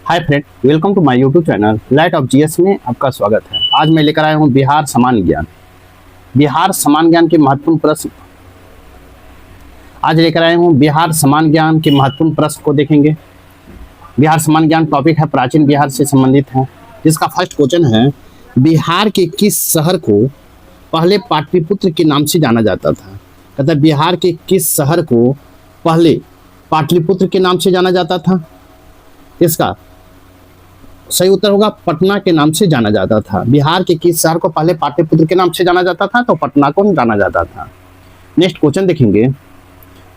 Hi friend, welcome to my YouTube channel light of GS में आपका स्वागत है। आज मैं लेकर आया हूं बिहार सामान्य ज्ञान। बिहार सामान्य ज्ञान के महत्वपूर्ण प्रश्न आज लेकर आए हूं बिहार सामान्य ज्ञान के महत्वपूर्ण प्रश्न को देखेंगे। बिहार सामान्य ज्ञान टॉपिक है, प्राचीन बिहार से संबंधित है। जिसका फर्स्ट क्वेश्चन है, बिहार के किस शहर को पहले पाटलिपुत्र के नाम से जाना जाता था? कहता है बिहार के किस शहर को पहले पाटलिपुत्र के नाम से जाना जाता था? इसका सही उत्तर होगा पटना के नाम से जाना जाता था। बिहार के किस शहर को पहले पाटलिपुत्र के नाम से जाना जाता था? तो पटना को जाना जाता था। नेक्स्ट क्वेश्चन देखेंगे।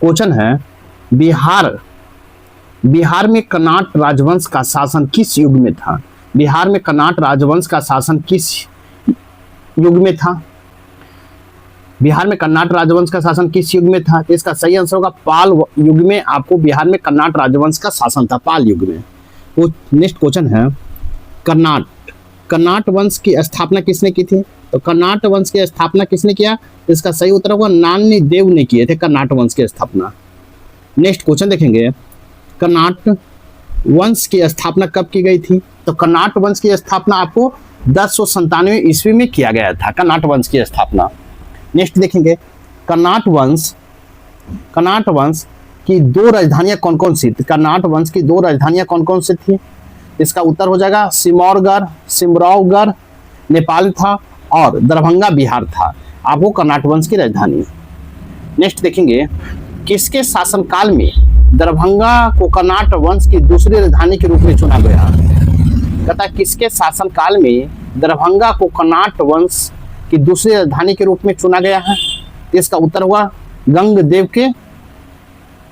क्वेश्चन है, बिहार में कन्नाट राजवंश का शासन किस युग में था? बिहार में कन्नाट राजवंश का शासन किस युग में था? बिहार में कन्नाट राजवंश का शासन किस युग में था? इसका सही आंसर होगा पाल युग में आपको बिहार में कन्नाट राजवंश का शासन था, पाल युग में। नेक्स्ट क्वेश्चन है, कन्नाट वंश की स्थापना किसने की थी? तो कन्नाट वंश की स्थापना किसने किया? इसका सही उत्तर होगा नानी देव ने किए थे कन्नाट वंश की स्थापना। नेक्स्ट क्वेश्चन देखेंगे, कन्नाट वंश की स्थापना कब की गई थी? तो कन्नाट वंश की स्थापना आपको 1097 ईस्वी में किया गया था, कन्नाट वंश की स्थापना। नेक्स्ट देखेंगे, कन्नाट वंश की दो राजधानियां कौन कौन सी थी? कन्नाट वंश की दो राजधानियां कौन कौन सी थी? इसका उत्तर हो जाएगा सिमरौगढ़ नेपाल था और दरभंगा बिहार था आपको कन्नाट वंश की राजधानी। नेक्स्ट देखेंगे, किसके शासनकाल में दरभंगा को कन्नाट वंश की दूसरी राजधानी के रूप में चुना गया? कहता है किसके शासनकाल में दरभंगा को कन्नाट वंश की दूसरी राजधानी के रूप में चुना गया है? इसका उत्तर हुआ गंगदेव के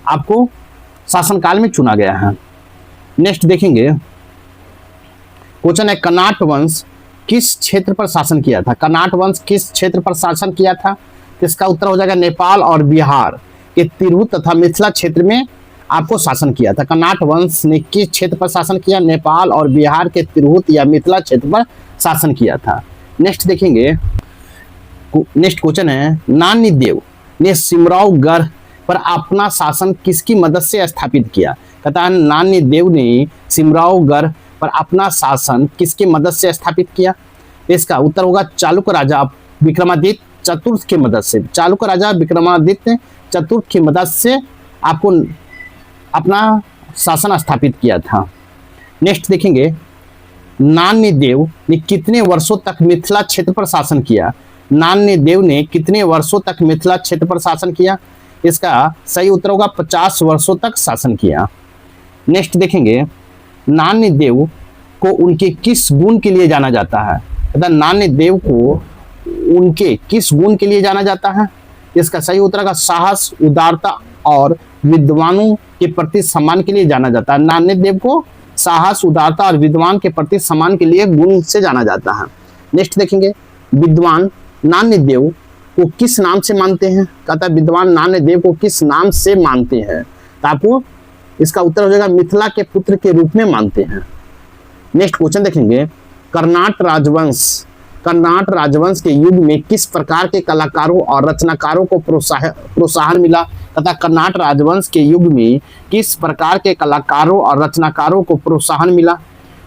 आपको शासनकाल में चुना गया है। नेक्स्ट देखेंगे, क्वेश्चन है, कन्नाट वंश किस क्षेत्र पर शासन किया था? कन्नाट वंश किस क्षेत्र पर शासन किया था? इसका उत्तर हो जाएगा नेपाल और बिहार के तिरहुत तथा मिथिला क्षेत्र में आपको शासन किया था। कन्नाट वंश ने किस क्षेत्र पर शासन किया? नेपाल और बिहार के तिरहुत या मिथिला क्षेत्र पर शासन किया था। नेक्स्ट देखेंगे, नेक्स्ट क्वेश्चन है, नानी देव ने सिमरौगढ़ पर अपना शासन किसकी मदद से स्थापित किया? कहता है नानी देव ने सिमरौगढ़ पर अपना शासन किसकी मदद से स्थापित किया? इसका उत्तर होगा चालुक्य राजा विक्रमादित्य चतुर्थ की मदद से। चालुक्य राजा विक्रमादित्य चतुर्थ की मदद से आपको अपना शासन स्थापित किया था। नेक्स्ट देखेंगे, नानी देव ने कितने वर्षों तक मिथिला क्षेत्र पर शासन किया? नानी देव ने कितने वर्षों तक मिथिला क्षेत्र पर शासन किया? इसका सही उत्तर होगा 50 वर्षों तक शासन किया। नेक्स्ट देखेंगे, नानी देव को उनके किस गुण के लिए जाना जाता है? अर्थात नानी देव को उनके किस गुण के लिए जाना जाता है? इसका सही उत्तर होगा साहस, उदारता और विद्वानों के प्रति सम्मान के लिए जाना जाता है। नानी देव को साहस, उदारता और विद्वान के प्रति सम्मान के लिए गुण से जाना जाता है। नेक्स्ट देखेंगे, विद्वान नानी देव को किस नाम से मानते हैं? कहता है विद्वान नानी देव को किस नाम से मानते हैं? तो आपको इसका उत्तर हो जाएगा मिथिला के पुत्र के रूप में मानते हैं। नेक्स्ट क्वेश्चन देखेंगे, कन्नाट राजवंश के युग में किस प्रकार के कलाकारों और रचनाकारों को प्रोत्साहन मिला? तथा कन्नाट राजवंश के युग में किस प्रकार के कलाकारों और रचनाकारों को प्रोत्साहन मिला?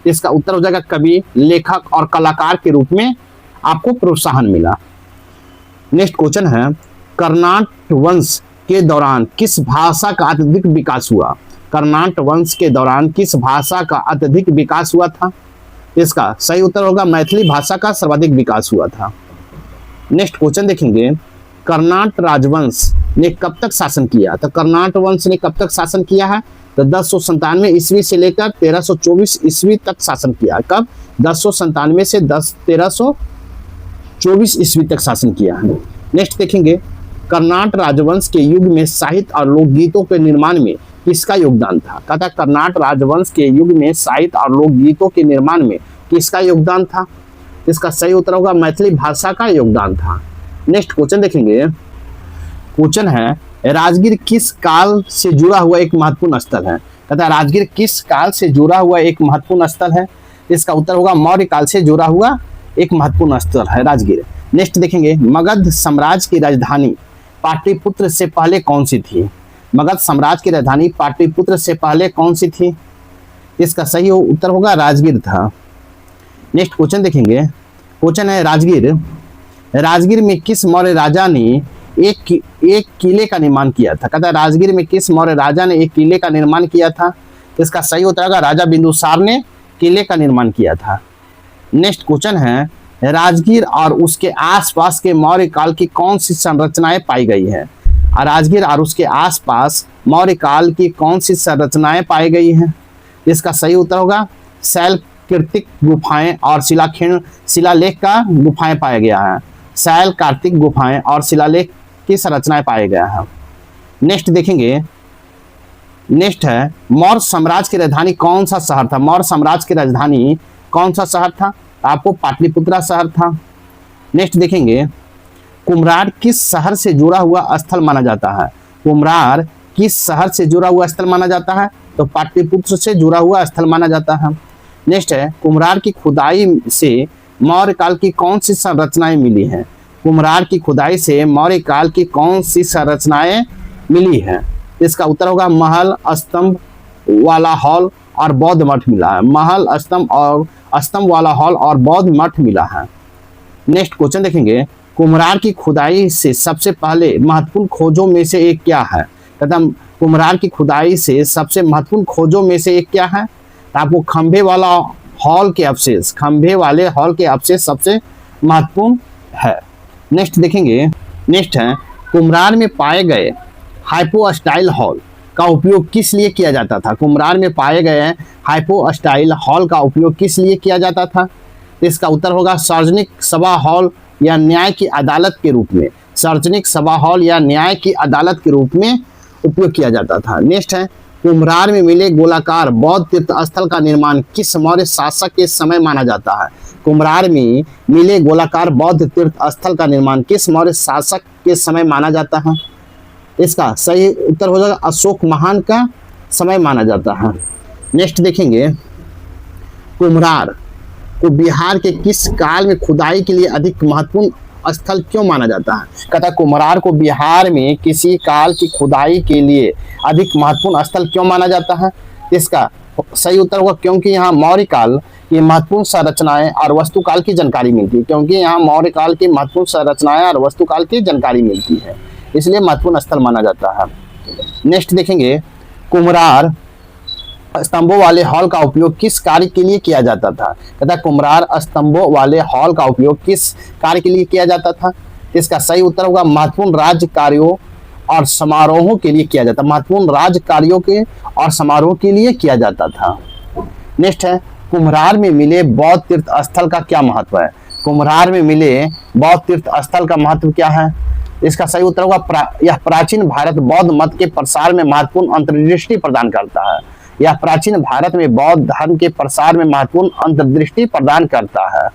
इसका उत्तर हो जाएगा कवि, लेखक और कलाकार के रूप में आपको प्रोत्साहन मिला। नेक्स्ट क्वेश्चन है, कन्नाट वंश के दौरान किस भाषा का अत्यधिक विकास हुआ? कन्नाट वंश के दौरान किस भाषा का अत्यधिक विकास हुआ था? इसका सही उत्तर होगा मैथिली भाषा का सर्वाधिक विकास हुआ था। नेक्स्ट क्वेश्चन देखेंगे, कन्नाट राजवंश ने कब तक शासन किया? तो कन्नाट वंश ने कब तक शासन किया है? तो 1097 ईस्वी से लेकर 1324 ईस्वी तक शासन किया। कब? 1097 से 1324 ईस्वी तक शासन किया है। नेक्स्ट देखेंगे, कन्नाट राजवंश के युग में साहित्य और लोकगीतों के निर्माण में किसका योगदान था? कहता है कन्नाट राजवंश के युग में साहित्य और लोकगीतों के निर्माण में किसका योगदान था? इसका सही उत्तर होगा मैथिली भाषा का योगदान था। नेक्स्ट क्वेश्चन देखेंगे, क्वेश्चन है, राजगीर किस काल से जुड़ा हुआ एक महत्वपूर्ण स्थल है? कहता है राजगीर किस काल से जुड़ा हुआ एक महत्वपूर्ण स्थल है? इसका उत्तर होगा मौर्य काल से जुड़ा हुआ एक महत्वपूर्ण स्थल है राजगीर। नेक्स्ट देखेंगे, मगध साम्राज्य की राजधानी पाटलिपुत्र से पहले कौन सी थी? मगध साम्राज्य की राजधानी पाटलिपुत्र से पहले कौन सी थी? इसका सही उत्तर होगा राजगीर था। नेक्स्ट क्वेश्चन देखेंगे, क्वेश्चन है राजगीर। राजगीर में किस मौर्य राजा ने एक किले का निर्माण किया था? कहता है राजगीर में किस मौर्य राजा ने एक किले का निर्माण किया था? इसका सही उत्तर होगा राजा बिंदुसार ने किले का निर्माण किया था। नेक्स्ट क्वेश्चन है राजगीर और उसके आसपास के मौर्य काल की कौन सी संरचनाएं पाई गई हैं? राजगीर और उसके आसपास मौर्य काल की कौन सी संरचनाएं पाई गई हैं? इसका सही उत्तर होगा शैल कीर्तिक गुफाएं और शिलालेख का गुफाएं पाया गया है। शैल कार्तिक गुफाएं और शिलालेख की संरचनाएं पाए गए हैं। नेक्स्ट देखेंगे, नेक्स्ट है मौर्य साम्राज्य की राजधानी कौन सा शहर था? मौर्य साम्राज्य की राजधानी कौन सा शहर था? आपको पाटलिपुत्रा शहर था। नेक्स्ट देखेंगे, कुम्हरार किस शहर से जुड़ा हुआ स्थल माना जाता है? कुम्हरार किस शहर से जुड़ा हुआ स्थल माना जाता है? तो पाटलिपुत्र से जुड़ा हुआ स्थल माना जाता है। नेक्स्ट है कुम्हरार की खुदाई से मौर्य काल की कौन सी संरचनाएं मिली हैं? कुम्हरार की खुदाई से मौर्य काल की कौन सी संरचनाएं मिली हैं? इसका उत्तर होगा महल, स्तंभ वाला हॉल और बौद्ध मठ मिला है। महल, स्तंभ वाला हॉल और बौद्ध मठ मिला है। नेक्स्ट क्वेश्चन देखेंगे, कुम्हरार की खुदाई से सबसे पहले महत्वपूर्ण खोजों में से एक क्या है? कहता कुम्हरार की खुदाई से सबसे महत्वपूर्ण खोजों में से एक क्या है? तो आपको खंभे वाला हॉल के अवशेष, खंभे वाले हॉल के अवशेष सबसे महत्वपूर्ण है। नेक्स्ट देखेंगे, नेक्स्ट है कुम्हरार में पाए गए हाइपोस्टाइल हॉल का उपयोग किस लिए किया जाता था? कुम्हरार में पाए गए हाइपोस्टाइल हॉल का उपयोग किस लिए किया जाता था? इसका उत्तर होगा सार्वजनिक सभा हॉल या न्याय की अदालत के रूप में। सार्वजनिक सभा हॉल या न्याय की अदालत के रूप में उपयोग किया जाता था। नेक्स्ट है कुम्हरार में मिले गोलाकार बौद्ध तीर्थ स्थल का निर्माण किस मौर्य शासक के समय माना जाता है? कुम्हरार में मिले गोलाकार बौद्ध तीर्थ स्थल का निर्माण किस मौर्य शासक के समय माना जाता है? इसका सही उत्तर हो जाएगा अशोक महान का समय माना जाता है। नेक्स्ट देखेंगे, कुम्हरार को बिहार के किस काल में खुदाई के लिए अधिक महत्वपूर्ण स्थल क्यों माना जाता है? कहता है कुम्हरार को बिहार में किसी काल की खुदाई के लिए अधिक महत्वपूर्ण स्थल क्यों माना जाता है? इसका सही उत्तर होगा क्योंकि यहाँ मौर्य काल की महत्वपूर्ण संरचनाएं और वस्तुकाल की जानकारी मिलती है। क्योंकि यहाँ मौर्य काल की महत्वपूर्ण संरचनाएं और वस्तुकाल की जानकारी मिलती है, इसलिए महत्वपूर्ण स्थल माना जाता है। नेक्स्ट देखेंगे, कुम्हरार स्तंभों वाले हॉल का उपयोग किस कार्य के लिए किया जाता था? कहता कुम्हरार स्तंभों वाले हॉल का उपयोग किस कार्य के लिए किया जाता था? इसका सही उत्तर होगा महत्वपूर्ण राज्य कार्यों और समारोहों के लिए किया जाता। महत्वपूर्ण राज्य कार्यों के और समारोह के लिए किया जाता था। नेक्स्ट है कुम्हरार में मिले बौद्ध तीर्थ स्थल का क्या महत्व है? कुम्हरार में मिले बौद्ध तीर्थ स्थल का महत्व क्या है? इसका सही उत्तर होगा यह प्राचीन भारत बौद्ध मत के प्रसार में महत्वपूर्ण अंतर्दृष्टि प्रदान करता है। यह प्राचीन भारत में बौद्ध धर्म के प्रसार में महत्वपूर्ण अंतर्दृष्टि प्रदान करता है।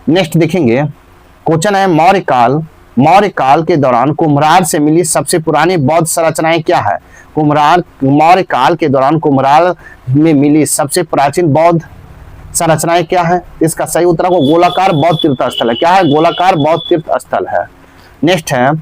नेक्स्ट देखेंगे, क्वेश्चन है मौर्य काल के दौरान कुम्हरार से मिली सबसे पुरानी बौद्ध संरचनाएं क्या है? मौर्य काल के दौरान कुम्हरार में मिली सबसे प्राचीन बौद्ध संरचनाएं क्या है? इसका सही उत्तर होगा गोलाकार बौद्ध तीर्थ स्थल है। क्या है? गोलाकार बौद्ध तीर्थ स्थल है। नेक्स्ट है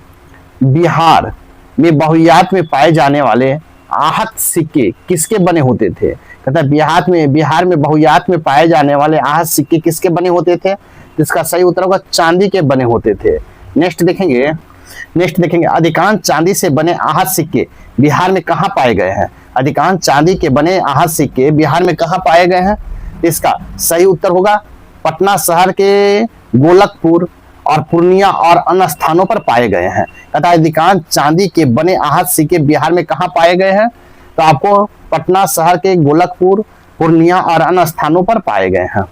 बिहार में बहुयात में पाए जाने वाले आहत सिक्के किसके बने होते थे? कहता है बिहार में बहुयात में पाए जाने वाले आहत सिक्के किसके बने होते थे? इसका सही उत्तर होगा चांदी के बने होते थे। नेक्स्ट देखेंगे अधिकांश चांदी से बने आहत सिक्के बिहार में कहाँ पाए गए हैं? अधिकांश चांदी के बने आहत सिक्के बिहार में कहाँ पाए गए हैं? इसका सही उत्तर होगा पटना शहर के गोलकपुर और पूर्णिया और अन्य स्थानों पर पाए गए हैं। तथा अधिकांश चांदी के बने आहत सिक्के बिहार में कहाँ पाए गए हैं? तो आपको पटना शहर के गोलकपुर, पूर्णिया और अन्य स्थानों पर पाए गए हैं।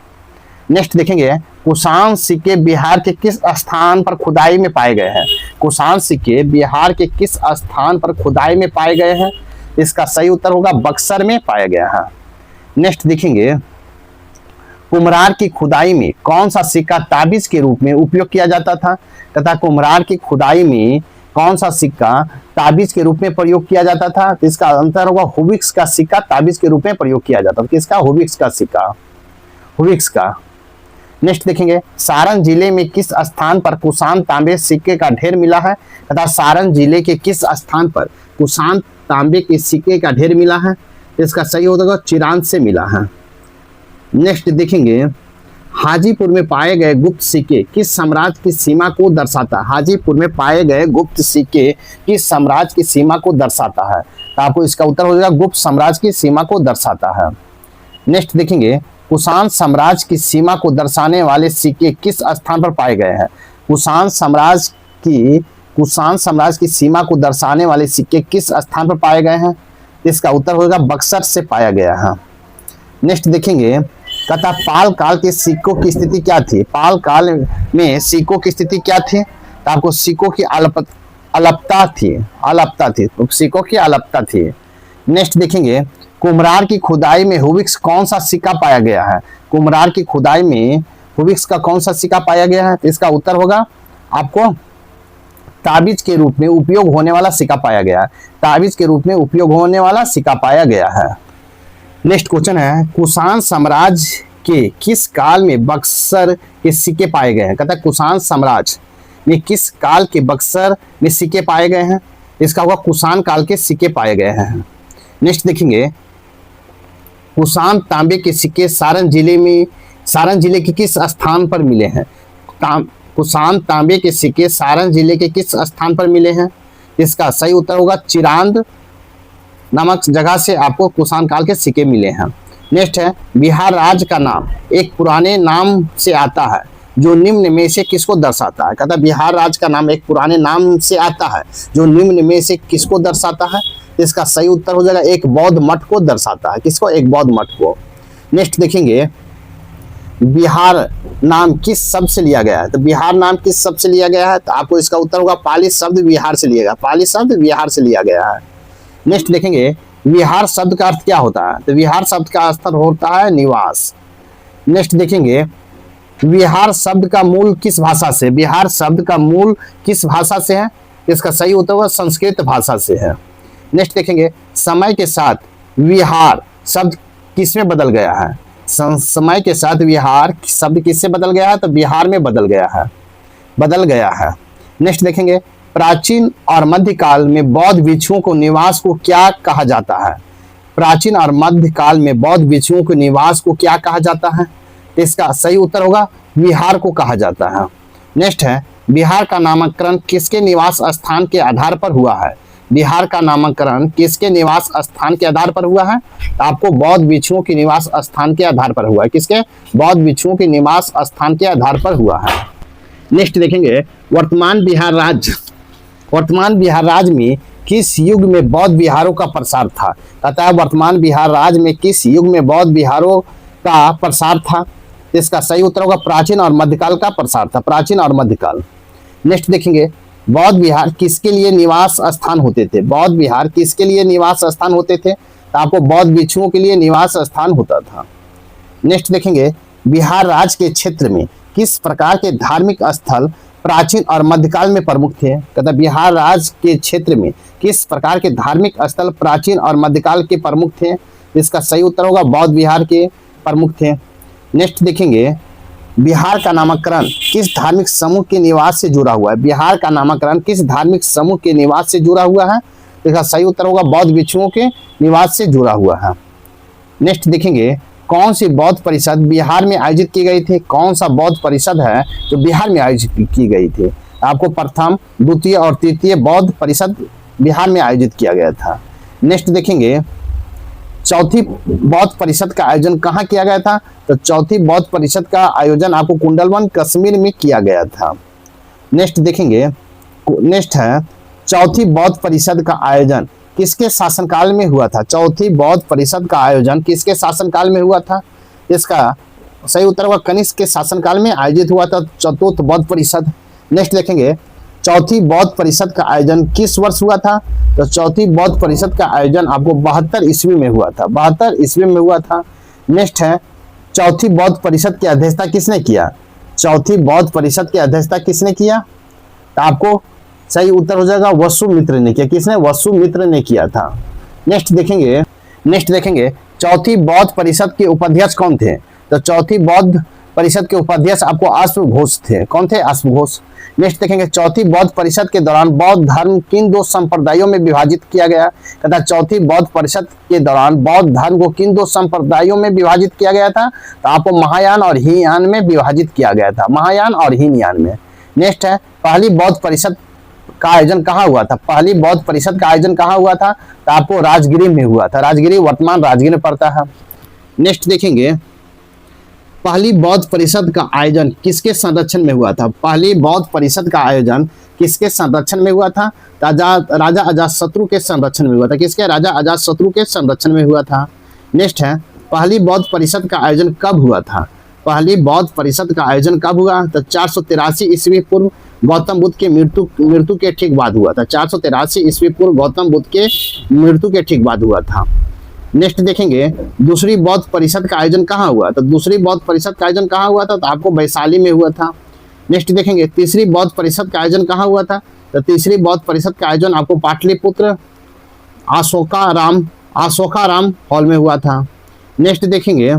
नेक्स्ट देखेंगे कुषाण सिक्के बिहार के किस स्थान पर खुदाई में पाए गए हैं? कुषाण सिक्के बिहार के किस स्थान पर खुदाई में पाए गए हैं? इसका सही उत्तर होगा बक्सर में पाया गया है। नेक्स्ट देखेंगे कुम्हरार की खुदाई में कौन सा सिक्का ताबीज के रूप में उपयोग किया जाता था? तथा कुम्हरार की खुदाई में कौन सा सिक्का ताबीज के रूप में प्रयोग किया जाता था? तो इसका आंसर होगा हुबिक्स का सिक्का ताबीज के रूप में प्रयोग किया जाता था। किसका? हुबिक्स का सिक्का, हुबिक्स का। नेक्स्ट देखेंगे सारण जिले में किस स्थान पर कुषाण तांबे सिक्के का ढेर मिला है? तथा सारण जिले के किस स्थान पर कुषाण तांबे के सिक्के का ढेर मिला है? इसका सही होगा चिरांद से मिला है। नेक्स्ट देखेंगे, हाजीपुर में पाए गए गुप्त सिक्के किस साम्राज्य की सीमा को दर्शाता है? हाजीपुर में पाए गए गुप्त सिक्के किस साम्राज्य की सीमा को दर्शाता है? तो आपको इसका उत्तर हो जाएगा गुप्त साम्राज्य की सीमा को दर्शाता है। नेक्स्ट देखेंगे, कुषाण साम्राज्य की सीमा को दर्शाने वाले सिक्के किस स्थान पर पाए गए हैं? कुषाण साम्राज्य की सीमा को दर्शाने वाले सिक्के किस स्थान पर पाए गए हैं? इसका उत्तर होगा बक्सर से पाया गया है। नेक्स्ट देखेंगे, कहता पाल काल के सिक्कों की स्थिति क्या थी? पाल काल में सिक्कों की स्थिति क्या थी? तो आपको सिक्कों की अलपता थी, सिक्कों की अलपता थी। नेक्स्ट देखेंगे, कुम्हरार की खुदाई में हुबिक्स कौन सा सिक्का पाया गया है? कुम्हरार की खुदाई में हुबिक्स का कौन सा सिक्का पाया गया है? इसका उत्तर होगा आपको ताबीज के रूप में उपयोग होने वाला सिक्का पाया गया है। ताबीज के रूप में उपयोग होने वाला सिक्का पाया गया है। नेक्स्ट क्वेश्चन है, कुषाण साम्राज्य के किस काल में बक्सर के सिक्के पाए गए हैं? कहता है कुषाण साम्राज्य में किस काल के बक्सर में सिक्के पाए गए हैं? इसका होगा कुषाण काल के सिक्के पाए गए हैं। नेक्स्ट देखेंगे, कुषाण तांबे के सिक्के सारण जिले के किस स्थान पर मिले हैं? कुषाण तांबे के सिक्के सारण जिले के किस स्थान पर मिले हैं? इसका सही उत्तर होगा चिरांद नामक जगह से आपको कुषाण काल के सिक्के मिले हैं। नेक्स्ट है, बिहार राज्य का नाम एक पुराने नाम से आता है जो निम्न में से किसको दर्शाता है? कहता है बिहार राज्य का नाम एक पुराने नाम से आता है जो निम्न में से किसको दर्शाता है? इसका सही उत्तर हो जाएगा एक बौद्ध मठ को दर्शाता है। किसको? एक बौद्ध मठ को। नेक्स्ट देखेंगे, बिहार नाम किस शब्द से लिया गया है? तो बिहार नाम किस शब्द से लिया गया है? तो आपको इसका उत्तर होगा पाली शब्द बिहार से लिया गया। पाली शब्द बिहार से लिया गया है। नेक्स्ट देखेंगे, विहार शब्द का अर्थ क्या होता है? तो विहार शब्द का अर्थ होता है निवास। नेक्स्ट देखेंगे, विहार शब्द का मूल किस भाषा से? विहार शब्द का मूल किस भाषा से है? इसका सही उत्तर होगा संस्कृत भाषा से है। नेक्स्ट देखेंगे, समय के साथ विहार शब्द किसमें बदल गया है? समय के साथ विहार शब्द किससे बदल गया है? तो बिहार में बदल गया है। नेक्स्ट देखेंगे, प्राचीन और मध्यकाल में बौद्ध भिक्षुओं को निवास को क्या कहा जाता है? प्राचीन और मध्यकाल में बौद्ध भिक्षुओं के निवास को क्या कहा जाता है? इसका सही उत्तर होगा विहार को कहा जाता है। नेक्स्ट है, बिहार का नामकरण किसके निवास स्थान के आधार पर हुआ है? बिहार का नामकरण किसके निवास स्थान के आधार पर हुआ है? आपको बौद्ध भिक्षुओं के निवास स्थान के आधार पर हुआ है। किसके? बौद्ध भिक्षुओं के निवास स्थान के आधार पर हुआ है। नेक्स्ट देखेंगे, वर्तमान बिहार राज्य में किस युग में बौद्ध विहारों का प्रसार था? कहता है वर्तमान बिहार राज्य में किस युग में बौद्ध विहारों का प्रसार था? इसका सही उत्तर होगा प्राचीन और मध्यकाल का प्रसार था। प्राचीन और मध्यकाल। नेक्स्ट देखेंगे, बौद्ध विहार किसके लिए निवास स्थान होते थे? बौद्ध विहार किसके लिए निवास स्थान होते थे? तो आपको बौद्ध भिक्षुओं के लिए निवास स्थान होता था। नेक्स्ट देखेंगे, बिहार राज्य के क्षेत्र में किस प्रकार के धार्मिक स्थल प्राचीन और मध्यकाल में प्रमुख थे? कहता बिहार राज्य के क्षेत्र में किस प्रकार के धार्मिक स्थल प्राचीन और मध्यकाल के प्रमुख थे? इसका सही उत्तर होगा बौद्ध विहार के प्रमुख थे। नेक्स्ट देखेंगे, बिहार का नामकरण किस धार्मिक समूह के निवास से जुड़ा हुआ है? बिहार का नामकरण किस धार्मिक समूह के निवास से जुड़ा हुआ है? इसका सही उत्तर होगा बौद्ध भिक्षुओं के निवास से जुड़ा हुआ है। नेक्स्ट देखेंगे, कौन सी बौद्ध परिषद बिहार में आयोजित की गई थी? कौन सा बौद्ध परिषद है जो बिहार में आयोजित की गई थी? आपको प्रथम, द्वितीय और तृतीय बौद्ध परिषद बिहार में आयोजित किया गया था। नेक्स्ट देखेंगे, चौथी बौद्ध परिषद का आयोजन कहाँ किया गया था? तो चौथी बौद्ध परिषद का आयोजन आपको कुंडलवन कश्मीर में किया गया था। नेक्स्ट देखेंगे, नेक्स्ट है, चौथी बौद्ध परिषद का आयोजन किसके शासनकाल में हुआ था? चौथी बौद्ध परिषद का आयोजन किसके शासनकाल में हुआ था? इसका सही उत्तर होगा कनिष्क के शासनकाल में आयोजित हुआ था चतुर्थ बौद्ध परिषद। नेक्स्ट देखेंगे, चौथी बौद्ध परिषद का आयोजन किस वर्ष हुआ था? तो चौथी बौद्ध परिषद का आयोजन आपको 72 ईस्वी में हुआ था। 72 ईस्वी में हुआ था। नेक्स्ट है, चौथी बौद्ध परिषद की अध्यक्षता किसने किया? चौथी बौद्ध परिषद की अध्यक्षता किसने किया? तो आपको सही उत्तर हो जाएगा वसुमित्र ने किया। किसने? वसुमित्र ने किया था। नेक्स्ट देखेंगे, चौथी बौद्ध परिषद के उपाध्यक्ष कौन थे? तो चौथी बौद्ध परिषद के उपाध्यक्ष आपको अश्वघोष थे। कौन थे? अश्वघोष। नेक्स्ट देखेंगे चौथी बौद्ध परिषद के दौरान बौद्ध धर्म किन दो संप्रदायों में विभाजित किया गया? कहता चौथी बौद्ध परिषद के दौरान बौद्ध धर्म को किन दो संप्रदायों में विभाजित किया गया था? तो आपको महायान और हीनयान में विभाजित किया गया था, महायान और हीनयान में। नेक्स्ट है पहली बौद्ध परिषद का आयोजन कहाँ हुआ था? पहली बौद्ध परिषद का आयोजन कहाँ हुआ था? तो आपको राजगिरी में हुआ था। राजगिरी वर्तमान राजगिरी में पड़ता है। नेक्स्ट देखेंगे पहली बौद्ध परिषद का आयोजन किसके संरक्षण में हुआ था? पहली बौद्ध परिषद का आयोजन किसके संरक्षण में हुआ था? राजा अजातशत्रु के संरक्षण में हुआ था। किसके? राजा अजातशत्रु के संरक्षण में हुआ था। नेक्स्ट है पहली बौद्ध परिषद का आयोजन कब हुआ था? पहली बौद्ध परिषद का आयोजन कब हुआ? तो 483 ईस्वी पूर्व गौतम बुद्ध के मृत्यु के ठीक बाद हुआ था। 483 ईस्वी पूर्व गौतम बुद्ध के मृत्यु के ठीक बाद हुआ था। नेक्स्ट देखेंगे दूसरी बौद्ध परिषद का आयोजन कहाँ हुआ? तो दूसरी बौद्ध परिषद का आयोजन कहाँ हुआ था? तो आपको वैशाली में हुआ था। नेक्स्ट देखेंगे तीसरी बौद्ध परिषद का आयोजन कहाँ हुआ था? तो तीसरी बौद्ध परिषद का आयोजन आपको पाटलिपुत्र अशोकाराम हॉल में हुआ था। नेक्स्ट देखेंगे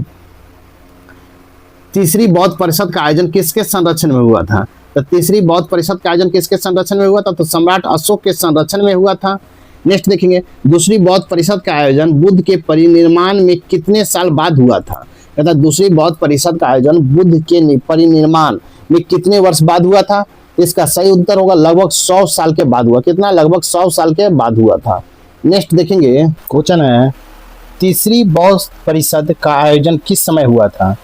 तीसरी बौद्ध परिषद का आयोजन किसके संरक्षण में हुआ था? तो तीसरी बौद्ध परिषद का आयोजन किसके संरक्षण में हुआ था? तो सम्राट अशोक के संरक्षण में हुआ था। नेक्स्ट देखेंगे दूसरी बौद्ध परिषद का आयोजन बुद्ध के परिनिर्वाण में कितने साल बाद हुआ था? कहता दूसरी बौद्ध परिषद का आयोजन बुद्ध के परिनिर्वाण में कितने वर्ष बाद हुआ था? इसका सही उत्तर होगा लगभग 100 साल के बाद हुआ। कितना? लगभग 100 साल के बाद हुआ था। नेक्स्ट देखेंगे क्वेश्चन है तीसरी बौद्ध परिषद का आयोजन किस समय हुआ था?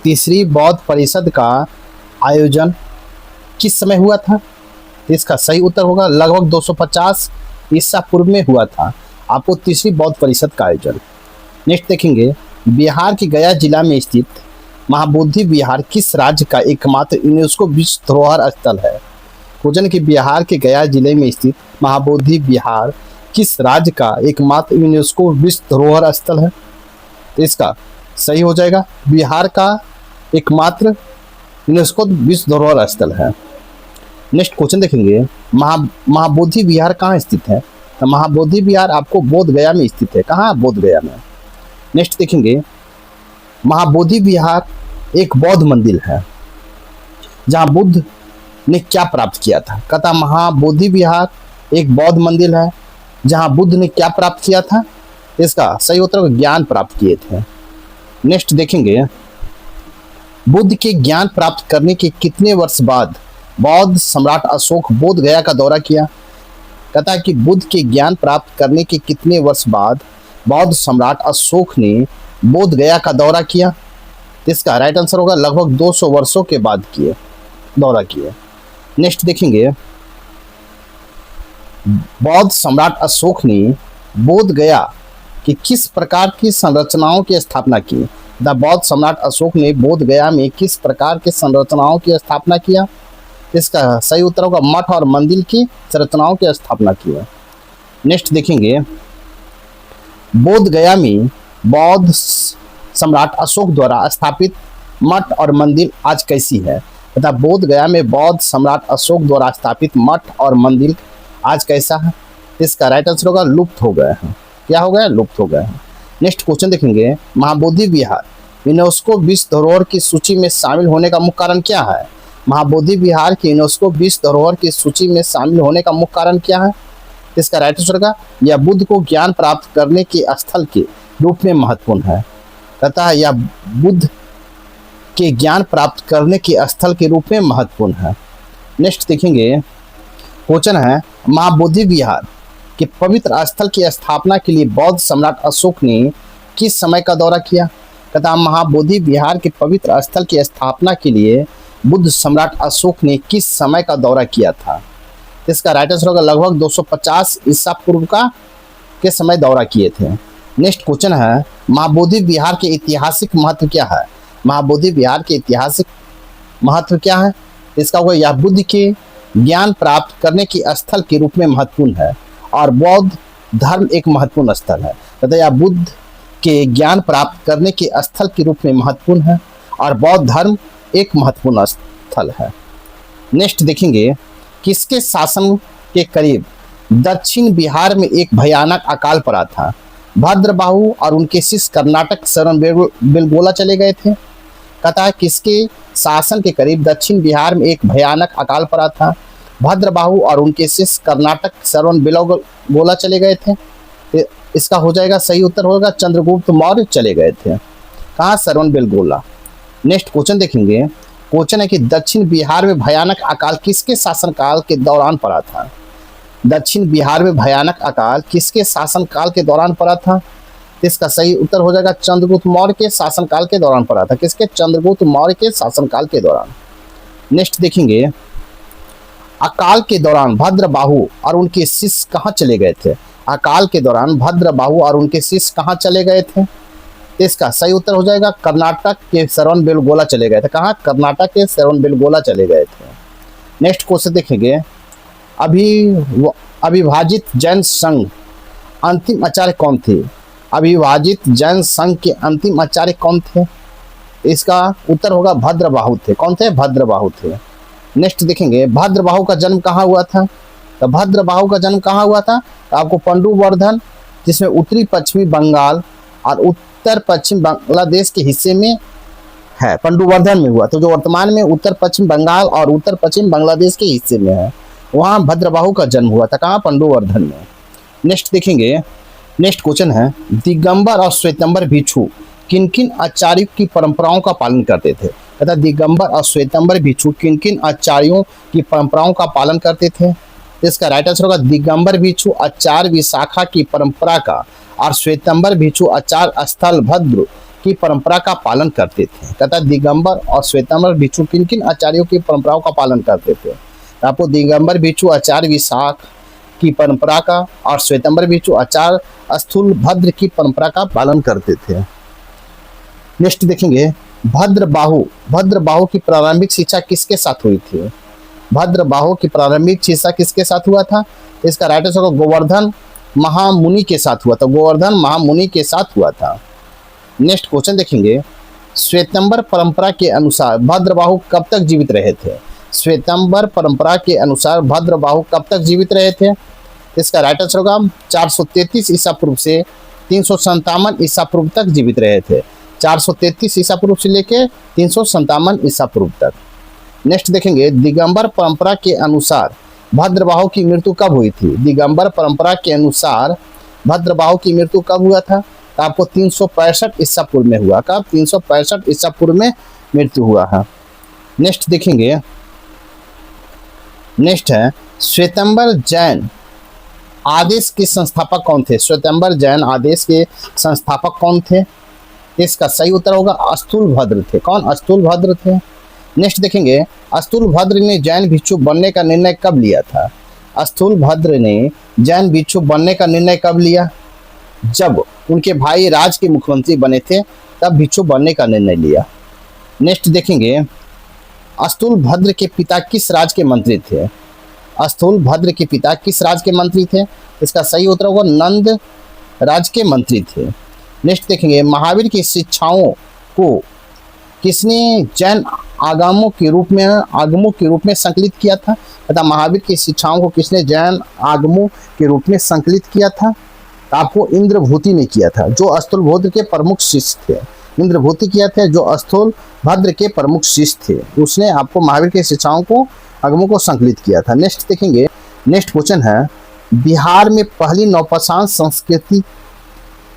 तीसरी बौद्ध परिषद का आयोजन किस समय हुआ था? इसका सही उत्तर होगा लगभग 250 ईसा पूर्व में हुआ था आपको तीसरी बौद्ध परिषद का आयोजन। नेक्स्ट देखेंगे बिहार के गया जिला में स्थित महाबोधि विहार किस राज्य का एकमात्र यूनेस्को विश्व धरोहर स्थल है? क्वेश्चन कि बिहार के गया जिले में स्थित महाबोधि विहार किस राज्य का एकमात्र यूनेस्को विश्व धरोहर स्थल है? तो इसका सही हो जाएगा बिहार का एकमात्र यूनेस्को विश्व धरोहर स्थल है। नेक्स्ट क्वेश्चन देखेंगे महाबोधि विहार कहाँ स्थित है? तो महाबोधि विहार आपको बोध गया में स्थित है। कहाँ? बोध गया में। नेक्स्ट देखेंगे महाबोधि विहार एक बौद्ध मंदिर है जहाँ बुद्ध ने क्या प्राप्त किया था? कहता महाबोधि विहार एक बौद्ध मंदिर है जहाँ बुद्ध ने क्या प्राप्त किया था? इसका सही उत्तर ज्ञान प्राप्त किए थे। नेक्स्ट देखेंगे बुद्ध के ज्ञान प्राप्त करने के कितने वर्ष बाद बौद्ध सम्राट अशोक बोध गया का दौरा किया? कहता है कि बुद्ध के ज्ञान प्राप्त करने के कितने वर्ष बाद बौद्ध सम्राट अशोक ने बोध गया का दौरा किया? इसका राइट आंसर होगा लगभग 200 वर्षों के बाद दौरा किए। नेक्स्ट देखेंगे बौद्ध सम्राट अशोक ने बोध गया कि किस प्रकार की संरचनाओं की स्थापना की? बौद्ध सम्राट अशोक ने बोध गया में किस प्रकार के संरचनाओं की स्थापना किया? इसका सही उत्तर होगा मठ और मंदिर की संरचनाओं की स्थापना की है। नेक्स्ट देखेंगे बोध गया में बौद्ध सम्राट अशोक द्वारा स्थापित मठ और मंदिर आज कैसी है? तथा बोध गया में बौद्ध सम्राट अशोक द्वारा स्थापित मठ और मंदिर आज कैसा है? इसका राइट आंसर होगा लुप्त हो गया है। क्या हो गया? लुप्त हो गया है। नेक्स्ट क्वेश्चन देखेंगे महाबोधि विहार यूनेस्को विश्व धरोहर की सूची में शामिल होने का मुख्य कारण क्या है? महाबोधि विहार की यूनेस्को विश्व धरोहर की सूची में शामिल होने का मुख्य कारण क्या है? इसका राइट आंसर होगा यह बुद्ध को ज्ञान प्राप्त करने के स्थल के रूप में महत्वपूर्ण है। कहता है यह बुद्ध के ज्ञान प्राप्त करने के स्थल के रूप में महत्वपूर्ण है। नेक्स्ट देखेंगे क्वेश्चन है महाबोधि विहार के पवित्र स्थल की स्थापना के लिए बौद्ध सम्राट अशोक ने किस समय का दौरा किया? कहता महाबोधि विहार के पवित्र स्थल की स्थापना के लिए बुद्ध सम्राट अशोक ने किस समय का दौरा किया था? इसका राइट आंसर होगा लगभग 250 ईसा पूर्व के समय दौरा किए थे। नेक्स्ट क्वेश्चन है महाबोधि विहार के ऐतिहासिक महत्व क्या है? महाबोधि विहार के ऐतिहासिक महत्व क्या है? इसका होगा यह बुद्ध के ज्ञान प्राप्त करने के स्थल के रूप में महत्वपूर्ण है और बौद्ध धर्म एक महत्वपूर्ण स्थल है। तथा यह बुद्ध के ज्ञान प्राप्त करने के स्थल के रूप में महत्वपूर्ण है और बौद्ध धर्म एक महत्वपूर्ण स्थल है। नेक्स्ट देखेंगे किसके शासन के करीब दक्षिण बिहार में एक भयानक अकाल पड़ा था? भद्रबाहु और उनके शिष्य कर्नाटक शरण बेलगोला चले गए थे। कहता है किसके शासन के करीब दक्षिण बिहार में एक भयानक अकाल पड़ा था? भद्रबाहु और उनके शिष्य कर्नाटक श्रवण बेलगोला चले गए थे। इसका हो जाएगा सही उत्तर होगा चंद्रगुप्त मौर्य चले गए थे। कहाँ? श्रवण बेलगोला। नेक्स्ट क्वेश्चन देखेंगे। क्वेश्चन है कि दक्षिण बिहार में भयानक अकाल किसके शासनकाल के दौरान पड़ा था? दक्षिण बिहार में भयानक अकाल किसके शासनकाल के दौरान पड़ा था? इसका सही उत्तर हो जाएगा चंद्रगुप्त मौर्य के शासनकाल के दौरान पड़ा था। किसके? चंद्रगुप्त मौर्य के शासनकाल के दौरान। नेक्स्ट देखेंगे, अकाल के दौरान भद्रबाहु और उनके शिष्य कहाँ चले गए थे? अकाल के दौरान भद्रबाहु और उनके शिष्य कहाँ चले गए थे? इसका सही उत्तर हो जाएगा कर्नाटक के श्रवण बेलगोला चले गए थे। कहाँ? कर्नाटक के श्रवण बेलगोला चले गए थे। नेक्स्ट क्वेश्चन देखेंगे, अविभाजित जैन संघ अंतिम आचार्य कौन थे? अविभाजित जैन संघ के अंतिम आचार्य कौन थे? इसका उत्तर होगा भद्रबाहु थे। कौन थे? भद्रबाहु थे। नेक्स्ट देखेंगे, भद्रबाहु का जन्म कहाँ हुआ था? तो भद्रबाहु का जन्म कहाँ हुआ था? तो आपको पंडुवर्धन, जिसमें उत्तरी पश्चिमी बंगाल और उत्तर पश्चिम बांग्लादेश के हिस्से में है, पंडुवर्धन में हुआ। तो जो वर्तमान में उत्तर पश्चिम बंगाल और उत्तर पश्चिम बांग्लादेश के हिस्से में है, वहाँ भद्रबाहु का जन्म हुआ था। कहाँ? पंडुवर्धन में। नेक्स्ट देखेंगे, नेक्स्ट क्वेश्चन है, दिगंबर और श्वेतंबर भिक्षु किन किन आचार्यों की परंपराओं का पालन करते थे? तथा दिगंबर और श्वेतंबर भिक्षु किन किन आचार्यों की परंपराओं का पालन करते थे? इसका राइट आंसर होगा दिगंबर भिक्षु आचार्य विशाखा की परंपरा का और श्वेतंबर भिक्षु आचार्य स्थल भद्र की परंपरा का पालन करते थे। तथा दिगंबर और श्वेतंबर भिक्षु किन किन आचार्यों की परंपराओं का पालन करते थे? आपको दिगंबर भिक्षु आचार्य विशाख की परंपरा का और श्वेतंबर भिक्षु आचार्य स्थूल भद्र की परंपरा का पालन करते थे। नेक्स्ट देखेंगे, भद्रबाहु की प्रारंभिक शिक्षा किसके साथ हुई थी? भद्रबाहु की प्रारंभिक शिक्षा किसके साथ हुआ था? इसका राइट आंसर होगा गोवर्धन महामुनि के साथ हुआ था। गोवर्धन महामुनि के साथ हुआ था। नेक्स्ट क्वेश्चन देखेंगे, श्वेतंबर परंपरा के अनुसार भद्रबाहु कब तक जीवित रहे थे? श्वेतंबर परंपरा के अनुसार भद्रबाहु कब तक जीवित रहे थे? इसका राइट आंसर होगा 433 ईसा पूर्व से 357 ईसा पूर्व तक जीवित रहे थे। 433 ईसा पूर्व से लेके 357 ईसा पूर्व तक। नेक्स्ट देखेंगे, दिगंबर परंपरा के अनुसार भद्रबाहु की मृत्यु कब हुई थी? दिगंबर परंपरा के अनुसार भद्रबाहु की मृत्यु कब हुआ था? तो आपको 365 ईसा पूर्व में हुआ। कब? 365 ईसा पूर्व में मृत्यु हुआ है। नेक्स्ट देखेंगे, नेक्स्ट है श्वेतंबर जैन आदेश के संस्थापक कौन थे? श्वेतंबर जैन आदेश के संस्थापक कौन थे? इसका सही उत्तर होगा अस्तुलभद्र थे। कौन? अस्तुलभद्र थे। नेक्स्ट देखेंगे, अस्तुलभद्र ने जैन भिक्षु बनने का निर्णय कब लिया था? अस्तुलभद्र ने जैन भिक्षु बनने का निर्णय कब लिया? जब उनके भाई राज के मुख्यमंत्री बने थे, तब भिक्षु बनने का निर्णय लिया। नेक्स्ट देखेंगे, अस्तुलभद्र के पिता किस राज के मंत्री थे? अस्तुलभद्र के पिता किस राज के मंत्री थे? इसका सही उत्तर होगा नंद राज के मंत्री थे। नेक्स्ट देखेंगे, महावीर की शिक्षाओं को किसने जैन आगमों के रूप में संकलित किया था? तथा महावीर की शिक्षाओं को किसने जैन आगमों के रूप में संकलित किया था? तो आपको इंद्रभूति ने किया था, जो अस्तुलभद्र के प्रमुख शिष्य थे। इंद्रभूति किया था, जो अस्तुलभद्र के प्रमुख शिष्य थे। उसने आपको महावीर की शिक्षाओं को आगमों को संकलित किया था। नेक्स्ट देखेंगे, नेक्स्ट क्वेश्चन है, बिहार में पहली नवपाषाण संस्कृति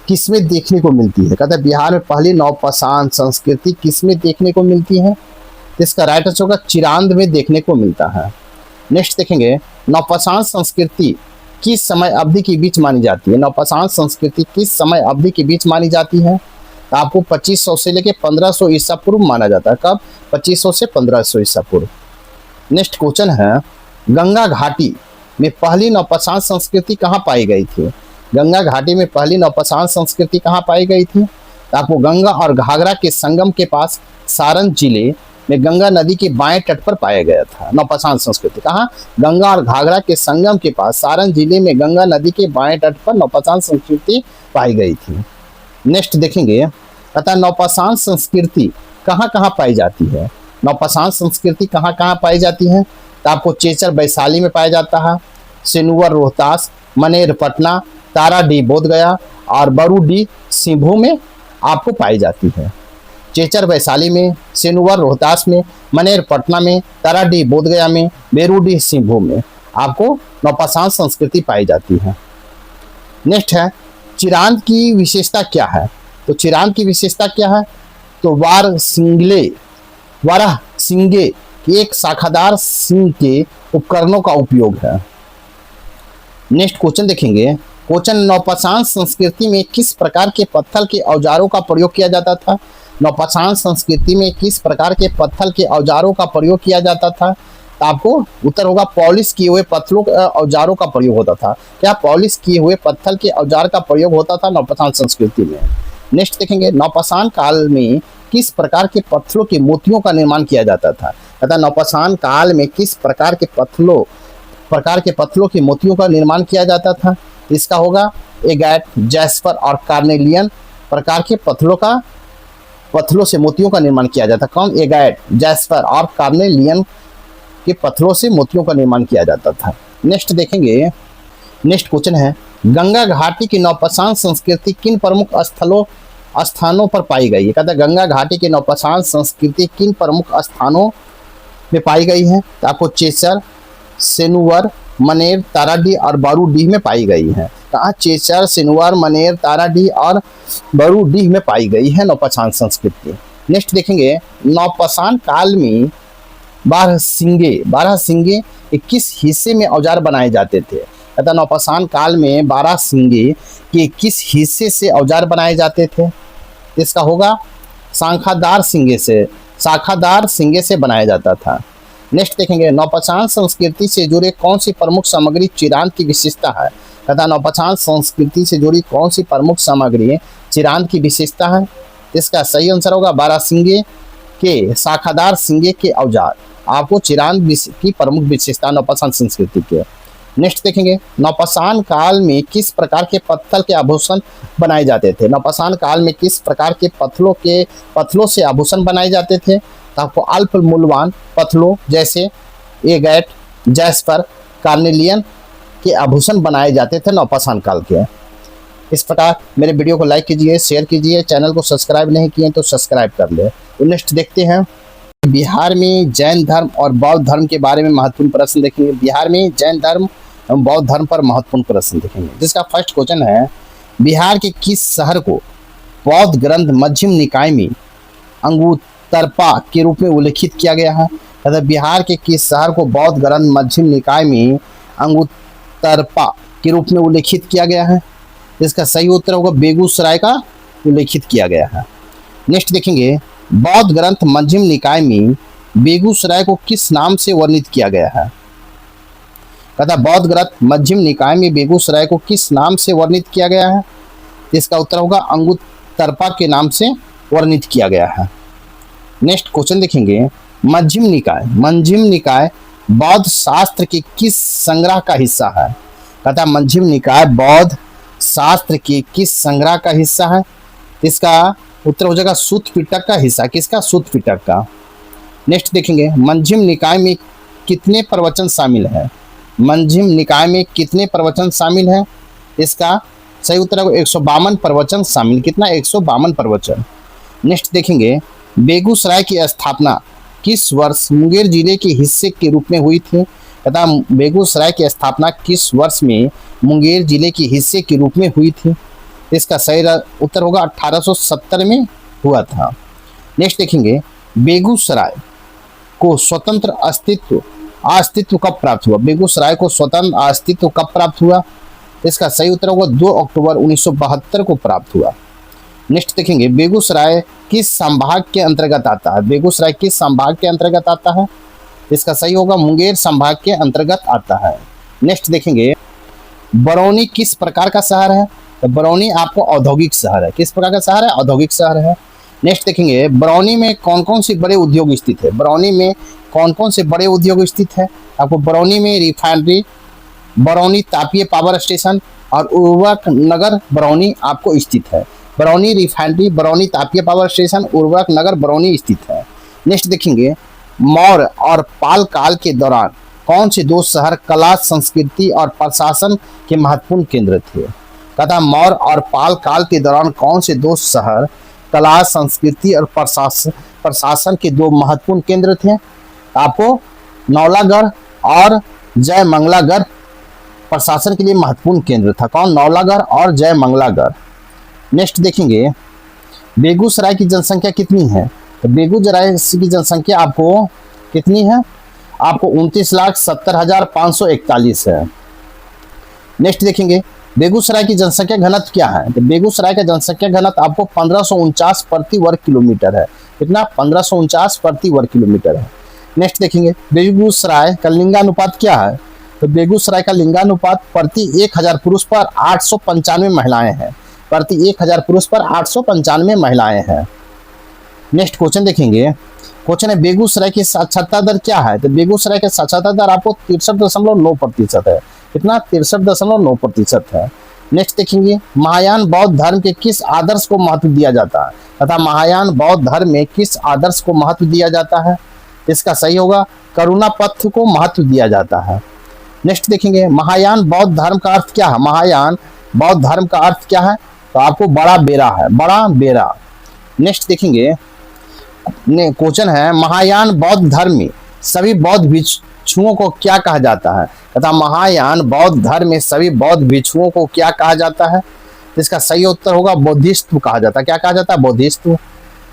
किसमें देखने को मिलती है? कहता है बिहार में पहली नवपाषाण संस्कृति किसमें देखने को मिलती है? इसका राइट आंसर होगा चिरांद में देखने को मिलता है। नेक्स्ट देखेंगे, नवपाषाण संस्कृति किस समय अवधि के बीच मानी जाती है? नवपाषाण संस्कृति किस समय अवधि के बीच मानी जाती है? तो आपको 2500 से लेके 1500 ईसा पूर्व माना जाता है। कब? 2500 से 1500 ईसा पूर्व। नेक्स्ट क्वेश्चन है, गंगा घाटी में पहली नवपाषाण संस्कृति कहाँ पाई गई थी? गंगा घाटी में पहली नवपाषाण संस्कृति कहाँ पाई गई थी? तो आपको गंगा और घाघरा के संगम के पास सारण जिले में गंगा नदी के बाएं तट पर पाया गया था नवपाषाण संस्कृति। कहाँ? गंगा और घाघरा के संगम के पास सारण जिले में गंगा नदी के बाएं तट पर नवपाषाण संस्कृति पाई गई थी। नेक्स्ट देखेंगे, अतः नवपाषाण संस्कृति कहाँ कहाँ पाई जाती है? नवपाषाण संस्कृति कहाँ कहाँ पाई जाती है? तो आपको चेचर वैशाली में पाया जाता है, सिनुवर रोहतास, मनेर पटना, ताराडीह बोधगया और बरूडी सिंहभूम में आपको पाई जाती है। चेचर वैशाली में, सेनुवर रोहतास में, मनेर पटना में, ताराडीह बोधगया में, बेरूडीह सिंहभूम में आपको नौपाषाण संस्कृति पाई जाती है। नेक्स्ट है चिरांद की विशेषता क्या है। तो चिरांद की विशेषता क्या है, तो वारह सिंगे एक शाखादार सिंह के उपकरणों का उपयोग है। नेक्स्ट क्वेश्चन देखेंगे, क्वेश्चन नौपाषाण संस्कृति में किस प्रकार के पत्थर के औजारों का प्रयोग किया जाता था। नौपाषाण संस्कृति में किस प्रकार के पत्थर के औजारों का प्रयोग किया जाता था। तो आपको उत्तर होगा पॉलिश किए हुए पत्थरों औजारों का प्रयोग होता था। क्या पॉलिश किए हुए पत्थर के औजार का प्रयोग होता था नौपाषाण संस्कृति में। नेक्स्ट देखेंगे, नौपाषाण काल में किस प्रकार के पत्थरों के मोतियों का निर्माण किया जाता था। तथा नौपाषाण काल में किस प्रकार के पत्थरों के मोतियों का निर्माण किया जाता था। इसका होगा एगैट, जैस्पर और कार्नेलियन प्रकार के पत्थरों से मोतियों का निर्माण किया जाता। कौन, एगैट, जैस्पर और कार्नेलियन के पत्थरों से मोतियों का निर्माण किया जाता था। नेक्स्ट देखेंगे, नेक्स्ट क्वेश्चन है, गंगा घाटी की नौपाषाण संस्कृति किन प्रमुख स्थानों पर पाई गई है। कहता है गंगा घाटी की नौपाषाण संस्कृति किन प्रमुख स्थानों में पाई गई है। तो आपको चेचर, सेनुवर, मनेर, ताराडीह और बारूडीह में पाई गई है। कहाँ, चेचर, सेनुवर, मनेर, ताराडीह और बारूडीह में पाई गई है नौपाषाण संस्कृति। नेक्स्ट देखेंगे, नौपाषाण काल में बारह सिंगे किस हिस्से में औजार बनाए जाते थे। तथा नौपाषाण काल में 12 सिंगे के किस हिस्से से औजार बनाए जाते थे। इसका होगा शाखादार सिंगे से बनाया जाता था। नेक्स्ट देखेंगे, नौपाषाण संस्कृति से जुड़े कौन सी प्रमुख सामग्री चिरांद की विशेषता है। तथा नौपाषाण संस्कृति से जुड़ी कौन सी प्रमुख सामग्री चिरांद की विशेषता है। इसका सही आंसर होगा 12 सिंगे के शाखादार सिंगे के औजार आपको चिरांद की प्रमुख विशेषता नौपाषाण संस्कृति के। नेक्स्ट देखेंगे, नौपाषाण काल में किस प्रकार के पत्थर के आभूषण बनाए जाते थे। नौपाषाण काल में किस प्रकार के पत्थरों से आभूषण बनाए जाते थे। तो आपको अल्प मूल्यवान पत्थरों जैसे एगैट, जैस्पर, कार्नेलियन के आभूषण बनाए जाते थे नौपाषाण काल के। इस प्रकार मेरे वीडियो को लाइक कीजिए, शेयर कीजिए, चैनल को सब्सक्राइब नहीं किए तो सब्सक्राइब कर ले। तो नेक्स्ट देखते हैं, बिहार में जैन धर्म और बौद्ध धर्म के बारे में महत्वपूर्ण प्रश्न देखेंगे। बिहार में जैन धर्म एवं बौद्ध धर्म पर महत्वपूर्ण प्रश्न देखेंगे, जिसका फर्स्ट क्वेश्चन है, बिहार के किस शहर को बौद्ध ग्रंथ मध्यम निकाय में अंगुत्तरपा के रूप में उल्लेखित किया गया है। तथा बिहार के किस शहर को बौद्ध ग्रंथ मध्यम निकाय में अंगुत्तरपा के रूप में उल्लेखित किया गया है। इसका सही उत्तर होगा बेगूसराय का उल्लेखित किया गया है। नेक्स्ट देखेंगे, बौद्ध ग्रंथ मध्यम निकाय में बेगूसराय को किस नाम से वर्णित किया गया है। तथा बौद्ध ग्रंथ मध्यम निकाय में बेगूसराय को किस नाम से वर्णित किया गया है। इसका उत्तर होगा अंगुत्तरपा के नाम से वर्णित किया गया है। नेक्स्ट क्वेश्चन देखेंगे, मध्यम निकाय बौद्ध शास्त्र के किस संग्रह का हिस्सा है। तथा मध्यम निकाय बौद्ध शास्त्र के किस संग्रह का हिस्सा है। इसका उत्तर हो जाएगा सूत पिटक का हिस्सा। किसका, सूत पिटक का। नेक्स्ट देखेंगे, मध्यम निकाय में कितने प्रवचन शामिल है। मध्यम निकाय में कितने प्रवचन शामिल है। इसका सही उत्तर है 152 प्रवचन शामिल। कितना, 152 प्रवचन। नेक्स्ट देखेंगे, बेगूसराय की स्थापना किस वर्ष मुंगेर जिले के हिस्से के रूप में हुई थी। तथा बेगूसराय की स्थापना किस वर्ष में मुंगेर जिले के हिस्से के रूप में हुई थी। इसका सही उत्तर होगा 1870 में हुआ था। नेक्स्ट देखेंगे, बेगूसराय को स्वतंत्र अस्तित्व कब प्राप्त हुआ। बेगूसराय को स्वतंत्र अस्तित्व कब प्राप्त हुआ। इसका सही उत्तर होगा 2 अक्टूबर 1972 को प्राप्त हुआ। नेक्स्ट देखेंगे, बेगूसराय किस संभाग के अंतर्गत आता है। बेगूसराय किस संभाग के अंतर्गत आता है। इसका सही होगा मुंगेर संभाग के अंतर्गत आता है। नेक्स्ट देखेंगे, बरौनी किस प्रकार का शहर है। तो बरौनी आपको औद्योगिक शहर है। किस प्रकार का शहर है, औद्योगिक शहर है। नेक्स्ट देखेंगे, बरौनी में कौन कौन से बड़े उद्योग स्थित है। बरौनी में कौन कौन से बड़े उद्योग स्थित है। आपको बरौनी में रिफाइनरी, बरौनी तापीय पावर स्टेशन और उर्वरक नगर बरौनी आपको स्थित है। बरौनी रिफाइनरी, बरौनी तापीय पावर स्टेशन, उर्वरक नगर बरौनी स्थित है। नेक्स्ट देखेंगे, मौर्य और पाल काल के दौरान कौन से 2 शहर कला, संस्कृति और प्रशासन के महत्वपूर्ण केंद्र थे। तथा मौर्य और पाल काल के दौरान कौन से 2 शहर कला, संस्कृति और प्रशासन के दो महत्वपूर्ण केंद्र थे। आपको नौलागढ़ और जयमंगलागढ़ प्रशासन के लिए महत्वपूर्ण केंद्र था। कौन? नौलागढ़ और जयमंगलागढ़। नेक्स्ट देखेंगे बेगूसराय की जनसंख्या कितनी है। तो बेगूसराय की जनसंख्या आपको कितनी है? आपको 29,70,541 है। नेक्स्ट देखेंगे बेगूसराय की जनसंख्या घनत्व क्या है। तो बेगूसराय का जनसंख्या घनत्व आपको 1549 प्रति वर्ग किलोमीटर है। कितना? 1549 प्रति वर्ग किलोमीटर है। नेक्स्ट देखेंगे बेगूसराय का लिंगानुपात क्या है। तो बेगूसराय का लिंगानुपात प्रति 1000 पुरुष पर 895 महिलाएं हैं। प्रति 1000 पुरुष पर 895 महिलाएं हैं। नेक्स्ट क्वेश्चन देखेंगे। क्वेश्चन है बेगूसराय की साक्षरता दर क्या है। तो बेगूसराय का साक्षरता दर आपको 63.9% है। कितना? 63.9% है। नेक्स्ट देखेंगे महायान बौद्ध धर्म के किस आदर्श को महत्व दिया जाता है तथा महायान बौद्ध धर्म में किस आदर्श को महत्व दिया जाता है। इसका सही होगा करुणा पथ को महत्व दिया जाता है। नेक्स्ट देखेंगे महायान बौद्ध धर्म का अर्थ क्या है। महायान बौद्ध धर्म का अर्थ क्या है। तो आपको बड़ा बेरा है, बड़ा बेरा। नेक्स्ट देखेंगे क्वेश्चन है महायान बौद्ध धर्म में सभी बौद्ध भिक्षुओं को क्या कहा जाता है तथा महायान बौद्ध धर्म में सभी बौद्ध भिक्षुओं को क्या कहा जाता है। तो इसका सही उत्तर होगा बोधिसत्व कहा जाता है। क्या कहा जाता है? बोधिसत्व।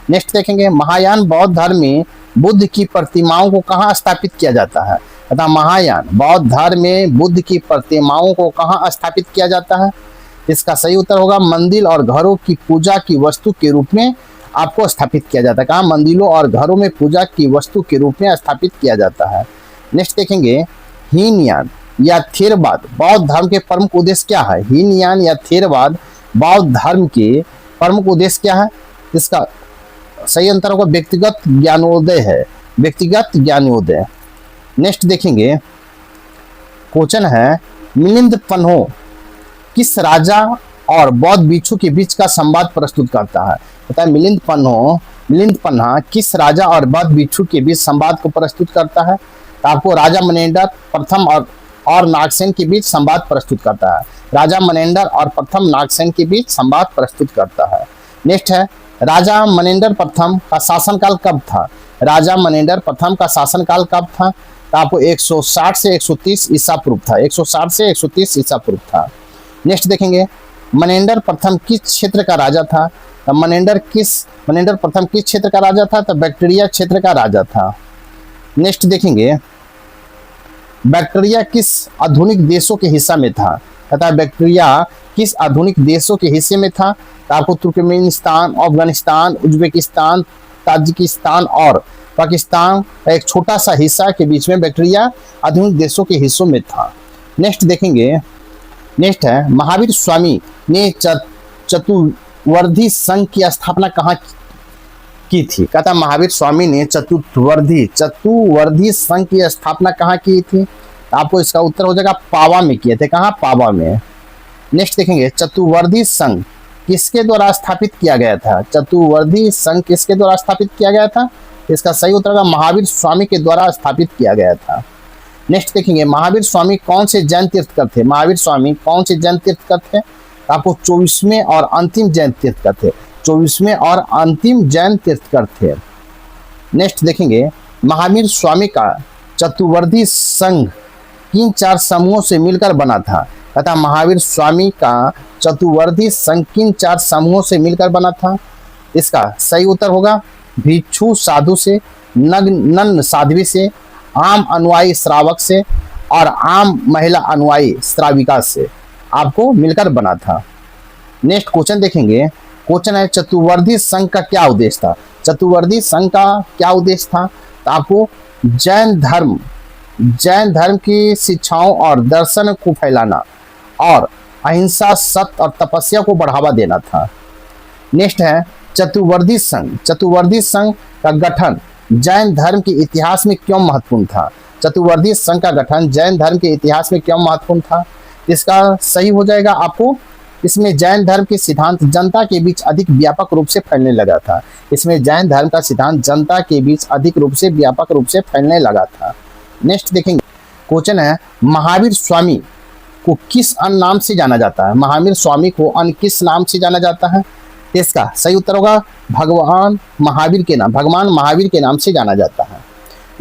नेक्स्ट देखेंगे महायान बौद्ध धर्म में बुद्ध की प्रतिमाओं को कहाँ स्थापित किया जाता है तथा महायान बौद्ध धर्म में बुद्ध की प्रतिमाओं को कहाँ स्थापित किया जाता है। इसका सही उत्तर होगा मंदिर और घरों की पूजा की वस्तु के रूप में आपको स्थापित किया जाता है। कहाँ? मंदिरों और घरों में पूजा की वस्तु के रूप में स्थापित किया जाता है। नेक्स्ट देखेंगे हीनयान या थेरवाद बौद्ध धर्म के प्रमुख उद्देश्य क्या है। हीनयान या थेरवाद बौद्ध धर्म के प्रमुख उद्देश्य क्या है। इसका सही अंतर होगा व्यक्तिगत ज्ञानोदय है, व्यक्तिगत ज्ञानोदय। नेक्स्ट देखेंगे क्वेश्चन है मिलिंद पन्हो किस राजा और बौद्ध भिक्षु के बीच का संवाद प्रस्तुत करता है। बताए मिलिंद पन्हा किस राजा और बौद्ध भिक्षु के बीच संवाद को प्रस्तुत करता है। तो आपको राजा मनेंडर प्रथम और नागसेन के बीच संवाद प्रस्तुत करता है। राजा मनेंडर और प्रथम नागसेन के बीच संवाद प्रस्तुत करता है। नेक्स्ट है राजा मनेंडर प्रथम का शासनकाल कब था। राजा मनेंडर प्रथम का शासनकाल कब था। तो आपको 160 से 130 ईसा पूर्व था। 160 से 130 ईसा पूर्व था। नेक्स्ट देखेंगे मनेंडर प्रथम किस क्षेत्र का राजा था। मनेंडर प्रथम किस क्षेत्र का राजा था। तो बैक्टीरिया क्षेत्र का राजा था। नेक्स्ट देखेंगे बैक्टीरिया किस आधुनिक देशों के हिस्सा में था तथा बैक्टीरिया किस आधुनिक देशों के हिस्से में था। तो आपको तुर्कमेनिस्तान, अफगानिस्तान, उज्बेकिस्तान, ताजिकिस्तान और पाकिस्तान का एक छोटा सा हिस्सा के बीच में बैक्टीरिया आधुनिक देशों के हिस्सों में था। नेक्स्ट देखेंगे नेक्स्ट है महावीर स्वामी ने चतुर्वर्धी संघ की स्थापना कहाँ की थी। कहता महावीर स्वामी ने चतुर्वर्धी संघ की स्थापना कहाँ की थी। आपको इसका उत्तर हो जाएगा पावा में किए थे। कहाँ? पावा में। नेक्स्ट देखेंगे चतुर्वर्धी संघ किसके द्वारा स्थापित किया गया था। चतुर्वर्धी संघ किसके द्वारा स्थापित किया गया था। इसका सही उत्तर होगा महावीर स्वामी के द्वारा स्थापित किया गया था। नेक्स्ट देखेंगे महावीर स्वामी कौन से जैन तीर्थकर थे। महावीर स्वामी कौन से जैन तीर्थकर थे। आपको 24वें और अंतिम जैन तीर्थकर थे। 24वें और अंतिम जैन तीर्थकर थे। नेक्स्ट देखेंगे महावीर स्वामी का चतुर्वर्धी संघ किन 4 समूहों से मिलकर बना था तथा महावीर स्वामी का चतुर्वर्धी संघ किन 4 समूहों से मिलकर बना था। इसका सही उत्तर होगा भिक्षु साधु से, नन साध्वी से, आम अनुयायी श्रावक से और आम महिला अनुयायी श्राविका से आपको मिलकर बना था। नेक्स्ट क्वेश्चन देखेंगे। क्वेश्चन है चतुर्वर्धी संघ का क्या उद्देश्य था। चतुर्वर्धी संघ का क्या उद्देश्य था। तो आपको जैन धर्म की शिक्षाओं और दर्शन को फैलाना और अहिंसा, सत्य और तपस्या को बढ़ावा देना था। नेक्स्ट है चतुर्वर्धी संघ का गठन जैन धर्म के इतिहास में क्यों महत्वपूर्ण था। चतुर्वर्धी संघ का गठन जैन धर्म के इतिहास में क्यों महत्वपूर्ण था। इसका सही हो जाएगा आपको इसमें जैन धर्म के सिद्धांत जनता के बीच अधिक व्यापक रूप से फैलने लगा था। इसमें जैन धर्म का सिद्धांत जनता के बीच अधिक रूप से व्यापक रूप से फैलने लगा था। नेक्स्ट देखेंगे क्वेश्चन है महावीर स्वामी को किस अन्य नाम से जाना जाता है। महावीर स्वामी को अन्य किस नाम से जाना जाता है। इसका सही उत्तर होगा भगवान महावीर के नाम, भगवान महावीर के नाम से जाना जाता है।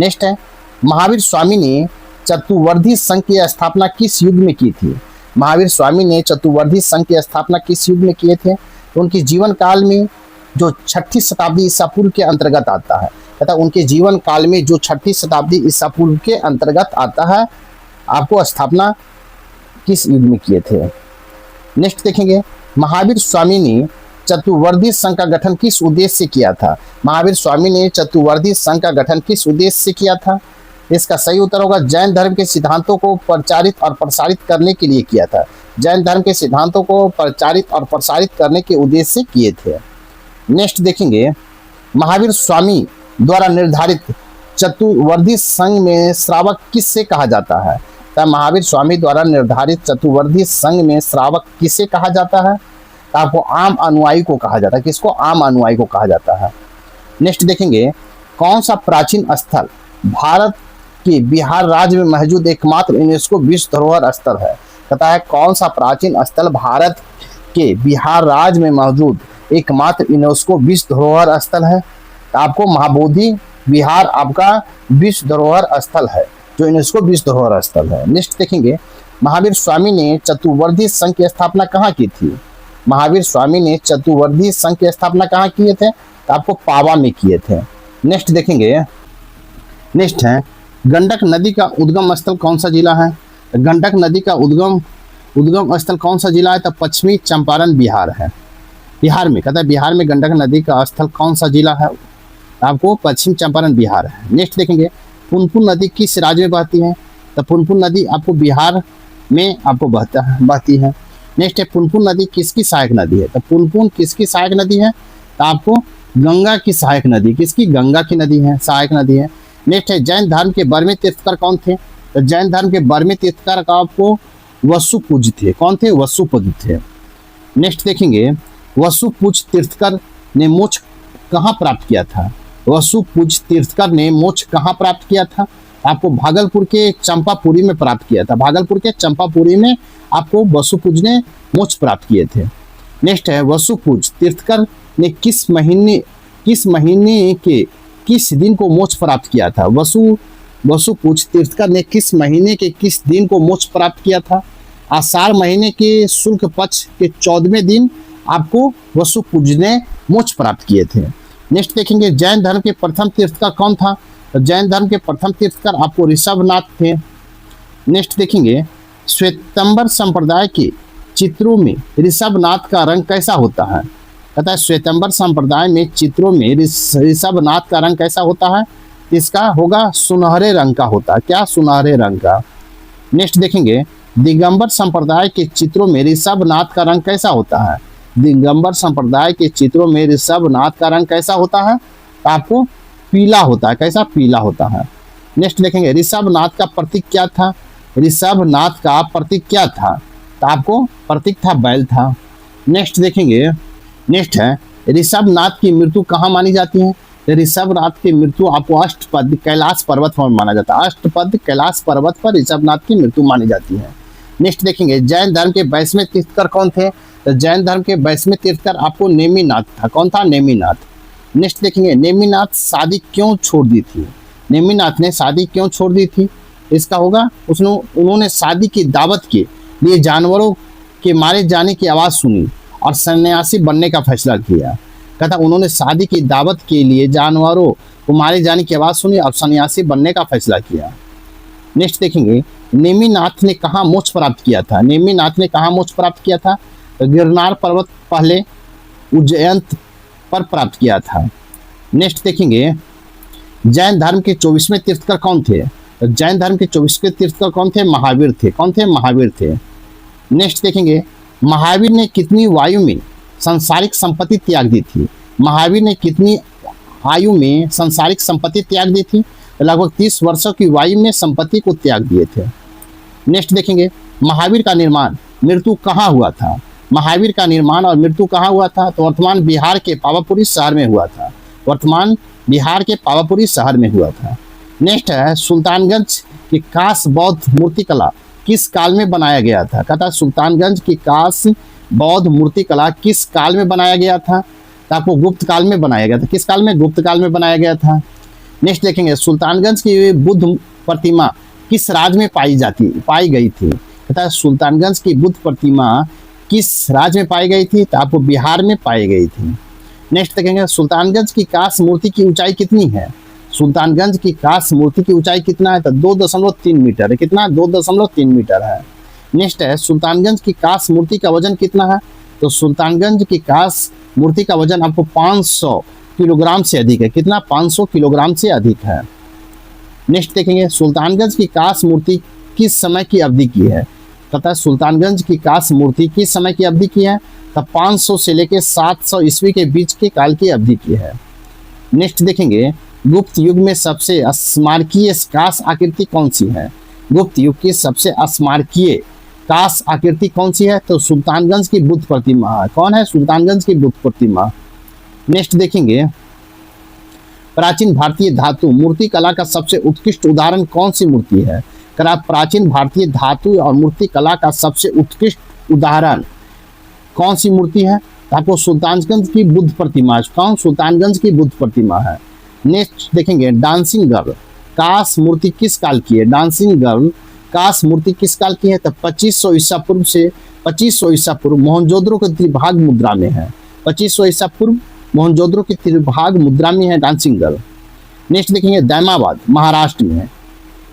नेक्स्ट है, महावीर स्वामी ने चतुर्वर्धी संघ की स्थापना किस युग में की थी? महावीर स्वामी ने चतुर्वर्धी संघ की स्थापना किस युग में किए थे? तो उनके जीवन काल में जो 6ठी शताब्दी ईसा पूर्व के अंतर्गत आता है, तथा उनके जीवन काल में जो 6ठी शताब्दी ईसा पूर्व के अंतर्गत आता है, आपको स्थापना किस युग में किए थे? नेक्स्ट देखेंगे, महावीर स्वामी ने चतुर्वर्धी संघ का गठन किस उद्देश्य से किया था? महावीर स्वामी ने चतुर्वर्धी संघ का गठन किस उद्देश्य से किया था? इसका सही उत्तर होगा जैन धर्म के सिद्धांतों को प्रचारित और प्रसारित करने के लिए किया था। जैन धर्म के सिद्धांतों को प्रचारित और प्रसारित करने के उद्देश्य से किए थे। नेक्स्ट देखेंगे, महावीर स्वामी द्वारा निर्धारित चतुर्वर्धी संघ में श्रावक किससे कहा जाता है? तो महावीर स्वामी द्वारा निर्धारित चतुर्वर्धी संघ में श्रावक किसे कहा जाता है? तो आपको आम अनुयायी को कहा जाता है। किसको? आम अनुयायी को कहा जाता है। नेक्स्ट देखेंगे, कौन सा प्राचीन स्थल भारत के बिहार राज्य में मौजूद एकमात्र यूनेस्को विश्व धरोहर स्थल है? कहता है कौन सा प्राचीन स्थल भारत के बिहार राज्य में मौजूद एकमात्र यूनेस्को विश्व धरोहर स्थल है? तो आपको महाबोधि विहार आपका विश्व धरोहर स्थल है, जो यूनेस्को विश्व धरोहर स्थल है। नेक्स्ट देखेंगे, महावीर स्वामी ने चतुर्वर्धी संघ की स्थापना कहाँ की थी? महावीर स्वामी ने चतुर्वर्धी संघ की स्थापना कहाँ किए थे? तो आपको पावा में किए थे। नेक्स्ट देखेंगे, नेक्स्ट है, गंडक नदी का उद्गम स्थल कौन सा जिला है? गंडक नदी का उद्गम स्थल कौन सा जिला है? तो पश्चिमी चंपारण बिहार है। बिहार में, कहता है बिहार में गंडक नदी का स्थल कौन सा जिला है? आपको पश्चिम चंपारण बिहार है। नेक्स्ट देखेंगे, पुनपुन नदी किस राज्य में बहती है? तो पुनपुन नदी आपको बिहार में आपको बहती है। नेक्स्ट है, पुनपुन नदी किसकी सहायक नदी है? तो पुनपुन किसकी सहायक नदी है? तो आपको गंगा की सहायक नदी, किसकी? गंगा की नदी है, सहायक नदी है। नेक्स्ट है, जैन धर्म के बर्मी तीर्थकर कौन थे? तो जैन धर्म के बर्मी तीर्थकर का आपको वसुपूज थे। कौन थे? वसुपूज थे। नेक्स्ट देखेंगे, वसुपूज तीर्थकर ने मोक्ष कहाँ प्राप्त किया था? वसुपूज तीर्थकर ने मोक्ष कहाँ प्राप्त किया था? आपको भागलपुर के चंपापुरी में प्राप्त किया था। भागलपुर के चंपापुरी में आपको वसुपूज ने मोक्ष प्राप्त किए थे। नेक्स्ट है, वसुपूज तीर्थकर ने किस महीने के किस दिन को मोक्ष प्राप्त किया था? वसुपूज तीर्थकर ने किस महीने के किस दिन को मोक्ष प्राप्त किया था? आषाढ़ महीने के शुक्ल पक्ष के 14वें दिन आपको वसुपूज ने मोक्ष प्राप्त किए थे। नेक्स्ट देखेंगे, जैन धर्म के प्रथम तीर्थकर कौन था? तो जैन धर्म के प्रथम तीर्थकर आपको ऋषभनाथ थे। नेक्स्ट देखेंगे, श्वेतंबर संप्रदाय के चित्रों में ऋषभनाथ का रंग कैसा होता है? कहता है श्वेतंबर संप्रदाय में चित्रों में ऋषभनाथ का रंग कैसा होता है? इसका होगा सुनहरे रंग का होता है। क्या? सुनहरे रंग का। नेक्स्ट देखेंगे, दिगंबर संप्रदाय के चित्रों में ऋषभनाथ का रंग कैसा होता है? दिगंबर संप्रदाय के चित्रों में ऋषभनाथ का रंग कैसा होता है? आपको पीला होता है। कैसा? पीला होता है। नेक्स्ट देखेंगे, ऋषभनाथ का प्रतीक क्या था? ऋषभनाथ का प्रतीक क्या था? तो आपको प्रतीक था बैल था। नेक्स्ट देखेंगे, नेक्स्ट है, ऋषभनाथ की मृत्यु कहाँ मानी जाती है? ऋषभनाथ की मृत्यु आपको अष्टपद कैलाश पर्वत पर माना जाता है। अष्टपद कैलाश पर्वत पर ऋषभनाथ की मृत्यु मानी जाती है। नेक्स्ट देखेंगे, जैन धर्म के 22वें तीर्थकर कौन थे? तो जैन धर्म के 22वें तीर्थकर आपको नेमिनाथ था। कौन था? नेमिनाथ। नेक्स्ट देखेंगे, नेमिनाथ शादी क्यों छोड़ दी थी? नेमिनाथ ने शादी क्यों छोड़ दी थी? इसका होगा उन्होंने शादी की दावत के लिए जानवरों के मारे जाने की आवाज़ सुनी और सन्यासी बनने का फैसला किया। कहता उन्होंने शादी की दावत के लिए जानवरों को मारे जाने की आवाज़ सुनी और सन्यासी बनने का फैसला किया। नेक्स्ट देखेंगे, नेमिनाथ ने कहाँ मोक्ष प्राप्त किया था? नेमिनाथ ने कहाँ मोक्ष प्राप्त किया था? तो गिरनार पर्वत पहले उज्जैन पर प्राप्त किया था। नेक्स्ट देखेंगे, जैन धर्म के 24वें तीर्थकर कौन थे? तो जैन धर्म के 24वें तीर्थकर कौन थे? महावीर थे। कौन थे? महावीर थे। नेक्स्ट देखेंगे, महावीर ने कितनी आयु में सांसारिक संपत्ति त्याग दी थी? महावीर ने कितनी आयु में सांसारिक संपत्ति त्याग दी थी? लगभग 30 वर्षों की आयु में संपत्ति को त्याग दिए थे। नेक्स्ट देखेंगे, महावीर का निर्माण मृत्यु कहाँ हुआ था? महावीर का निर्माण और मृत्यु कहाँ हुआ था? तो वर्तमान बिहार के पावापुरी शहर में हुआ था। वर्तमान बिहार के पावापुरी शहर में हुआ था। नेक्स्ट है, सुल्तानगंज की कांस्य बौद्ध मूर्तिकला किस काल में बनाया गया था? कहता है सुल्तानगंज की कांस्य बौद्ध मूर्ति कला किस काल में बनाया गया था? तो आपको गुप्त काल में बनाया गया था। किस काल में? गुप्त काल में बनाया गया था। नेक्स्ट देखेंगे सुल्तानगंज की बुद्ध प्रतिमा किस राज्य में पाई गई थी? कहता है सुल्तानगंज की बुद्ध प्रतिमा किस राज्य में पाई गई थी? तो आपको बिहार में पाई गई थी। नेक्स्ट देखेंगे सुल्तानगंज की कांस्य मूर्ति की ऊंचाई कितनी है? सुल्तानगंज की कांस्य मूर्ति की ऊंचाई कितना है? तो 2.3 मीटर है। कितना? 2.3 मीटर है। नेक्स्ट है सुल्तानगंज की कांस्य मूर्ति का वजन कितना है? तो सुल्तानगंज की कांस्य मूर्ति का वजन आपको 500 किलोग्राम से अधिक है। कितना? 500 किलोग्राम से अधिक है। नेक्स्ट देखेंगे सुल्तानगंज की कांस्य मूर्ति किस समय की अवधि की है? कहता है सुल्तानगंज की कांस्य मूर्ति किस समय की अवधि की है? तब 500 से लेकर 700 ईस्वी के बीच के काल की अवधि की है। नेक्स्ट देखेंगे गुप्त युग में सबसे स्मारकीय कांस्य आकृति कौन सी है? गुप्त युग की सबसे स्मारकीय कांस्य आकृति कौन सी है? तो सुल्तानगंज की बुद्ध प्रतिमा। कौन है? सुल्तानगंज की बुद्ध प्रतिमा। नेक्स्ट देखेंगे प्राचीन भारतीय धातु मूर्ति कला का सबसे उत्कृष्ट उदाहरण कौन सी मूर्ति है? प्राचीन भारतीय धातु और मूर्ति कला का सबसे उत्कृष्ट उदाहरण कौन सी मूर्ति है? आपको सुल्तानगंज की बुद्ध प्रतिमा। कौन? सुल्तानगंज की बुद्ध प्रतिमा है। नेक्स्ट देखेंगे डांसिंग गर्ल कांस्य मूर्ति किस काल की है? डांसिंग गर्ल कांस्य मूर्ति किस काल की है? तो 2500 ईसा पूर्व से 2500 ईसा पूर्व मोहनजोदड़ो के त्रिभाग मुद्रा में है। 2500 ईसा पूर्व मोहनजोदड़ो की त्रिभाग मुद्रा में है डांसिंग गर्ल। नेक्स्ट देखेंगे दैमाबाद महाराष्ट्र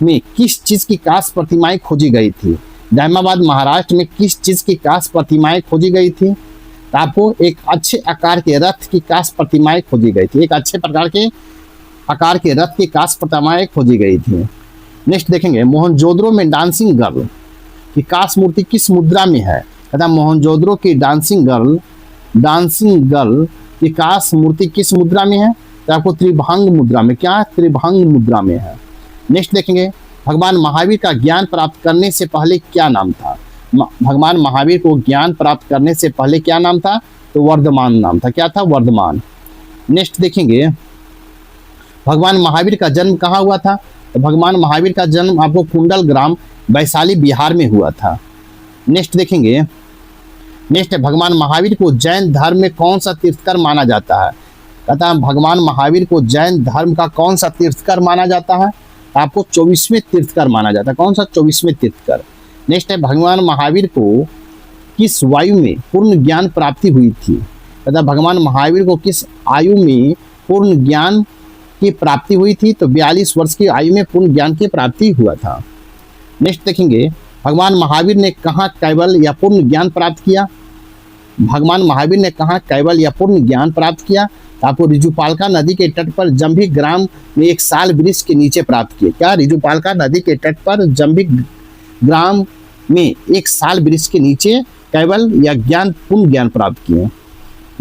में किस चीज की कांस्य प्रतिमाएं खोजी गई थी? दैमाबाद महाराष्ट्र में किस चीज की कांस्य प्रतिमाएं खोजी गई थी? तो आपको एक अच्छे आकार के रथ की कांस्य प्रतिमाएं खोजी गई थी। एक अच्छे प्रकार के आकार के रथ की कांस्य प्रतिमाएं खोजी गई थी। नेक्स्ट देखेंगे मोहनजोदड़ो में डांसिंग गर्ल की कांस्य मूर्ति किस मुद्रा में है? तथा मोहनजोदड़ो की डांसिंग गर्ल की कांस्य मूर्ति किस मुद्रा में है? तो आपको त्रिभंग मुद्रा में। क्या? त्रिभंग मुद्रा में है। नेक्स्ट देखेंगे भगवान महावीर का ज्ञान प्राप्त करने से पहले क्या नाम था? भगवान महावीर को ज्ञान प्राप्त करने से पहले क्या नाम था? तो वर्धमान नाम था। क्या था? वर्धमान। नेक्स्ट देखेंगे भगवान महावीर का जन्म कहाँ हुआ था? तो भगवान महावीर का जन्म आपको कुंडल ग्राम वैशाली बिहार में हुआ था। नेक्स्ट देखेंगे नेक्स्ट भगवान महावीर को जैन धर्म में कौन सा तीर्थकर माना जाता है? कहता है भगवान महावीर को जैन धर्म का कौन सा तीर्थकर माना जाता है? आपको 24वें तीर्थकर माना जाता है। कौन सा? 24वें तीर्थकर। नेक्स्ट है भगवान महावीर को किस वायु में पूर्ण ज्ञान प्राप्ति हुई थी? कहता भगवान महावीर को किस आयु में पूर्ण ज्ञान की प्राप्ति हुई थी? तो 42 वर्ष की आयु में पूर्ण ज्ञान की प्राप्ति हुआ था। नेक्स्ट देखेंगे भगवान महावीर ने कहाँ कैवल्य या पूर्ण ज्ञान प्राप्त किया? भगवान महावीर ने कहाँ कैवल्य या पूर्ण ज्ञान प्राप्त किया? आपको रिजुपालका नदी के तट पर जंभी ग्राम में एक साल वृक्ष के नीचे प्राप्त किए। क्या? रिजुपालका नदी के तट पर जंभी ग्राम में एक साल वृक्ष के नीचे कैवल्य या पूर्ण ज्ञान प्राप्त किए।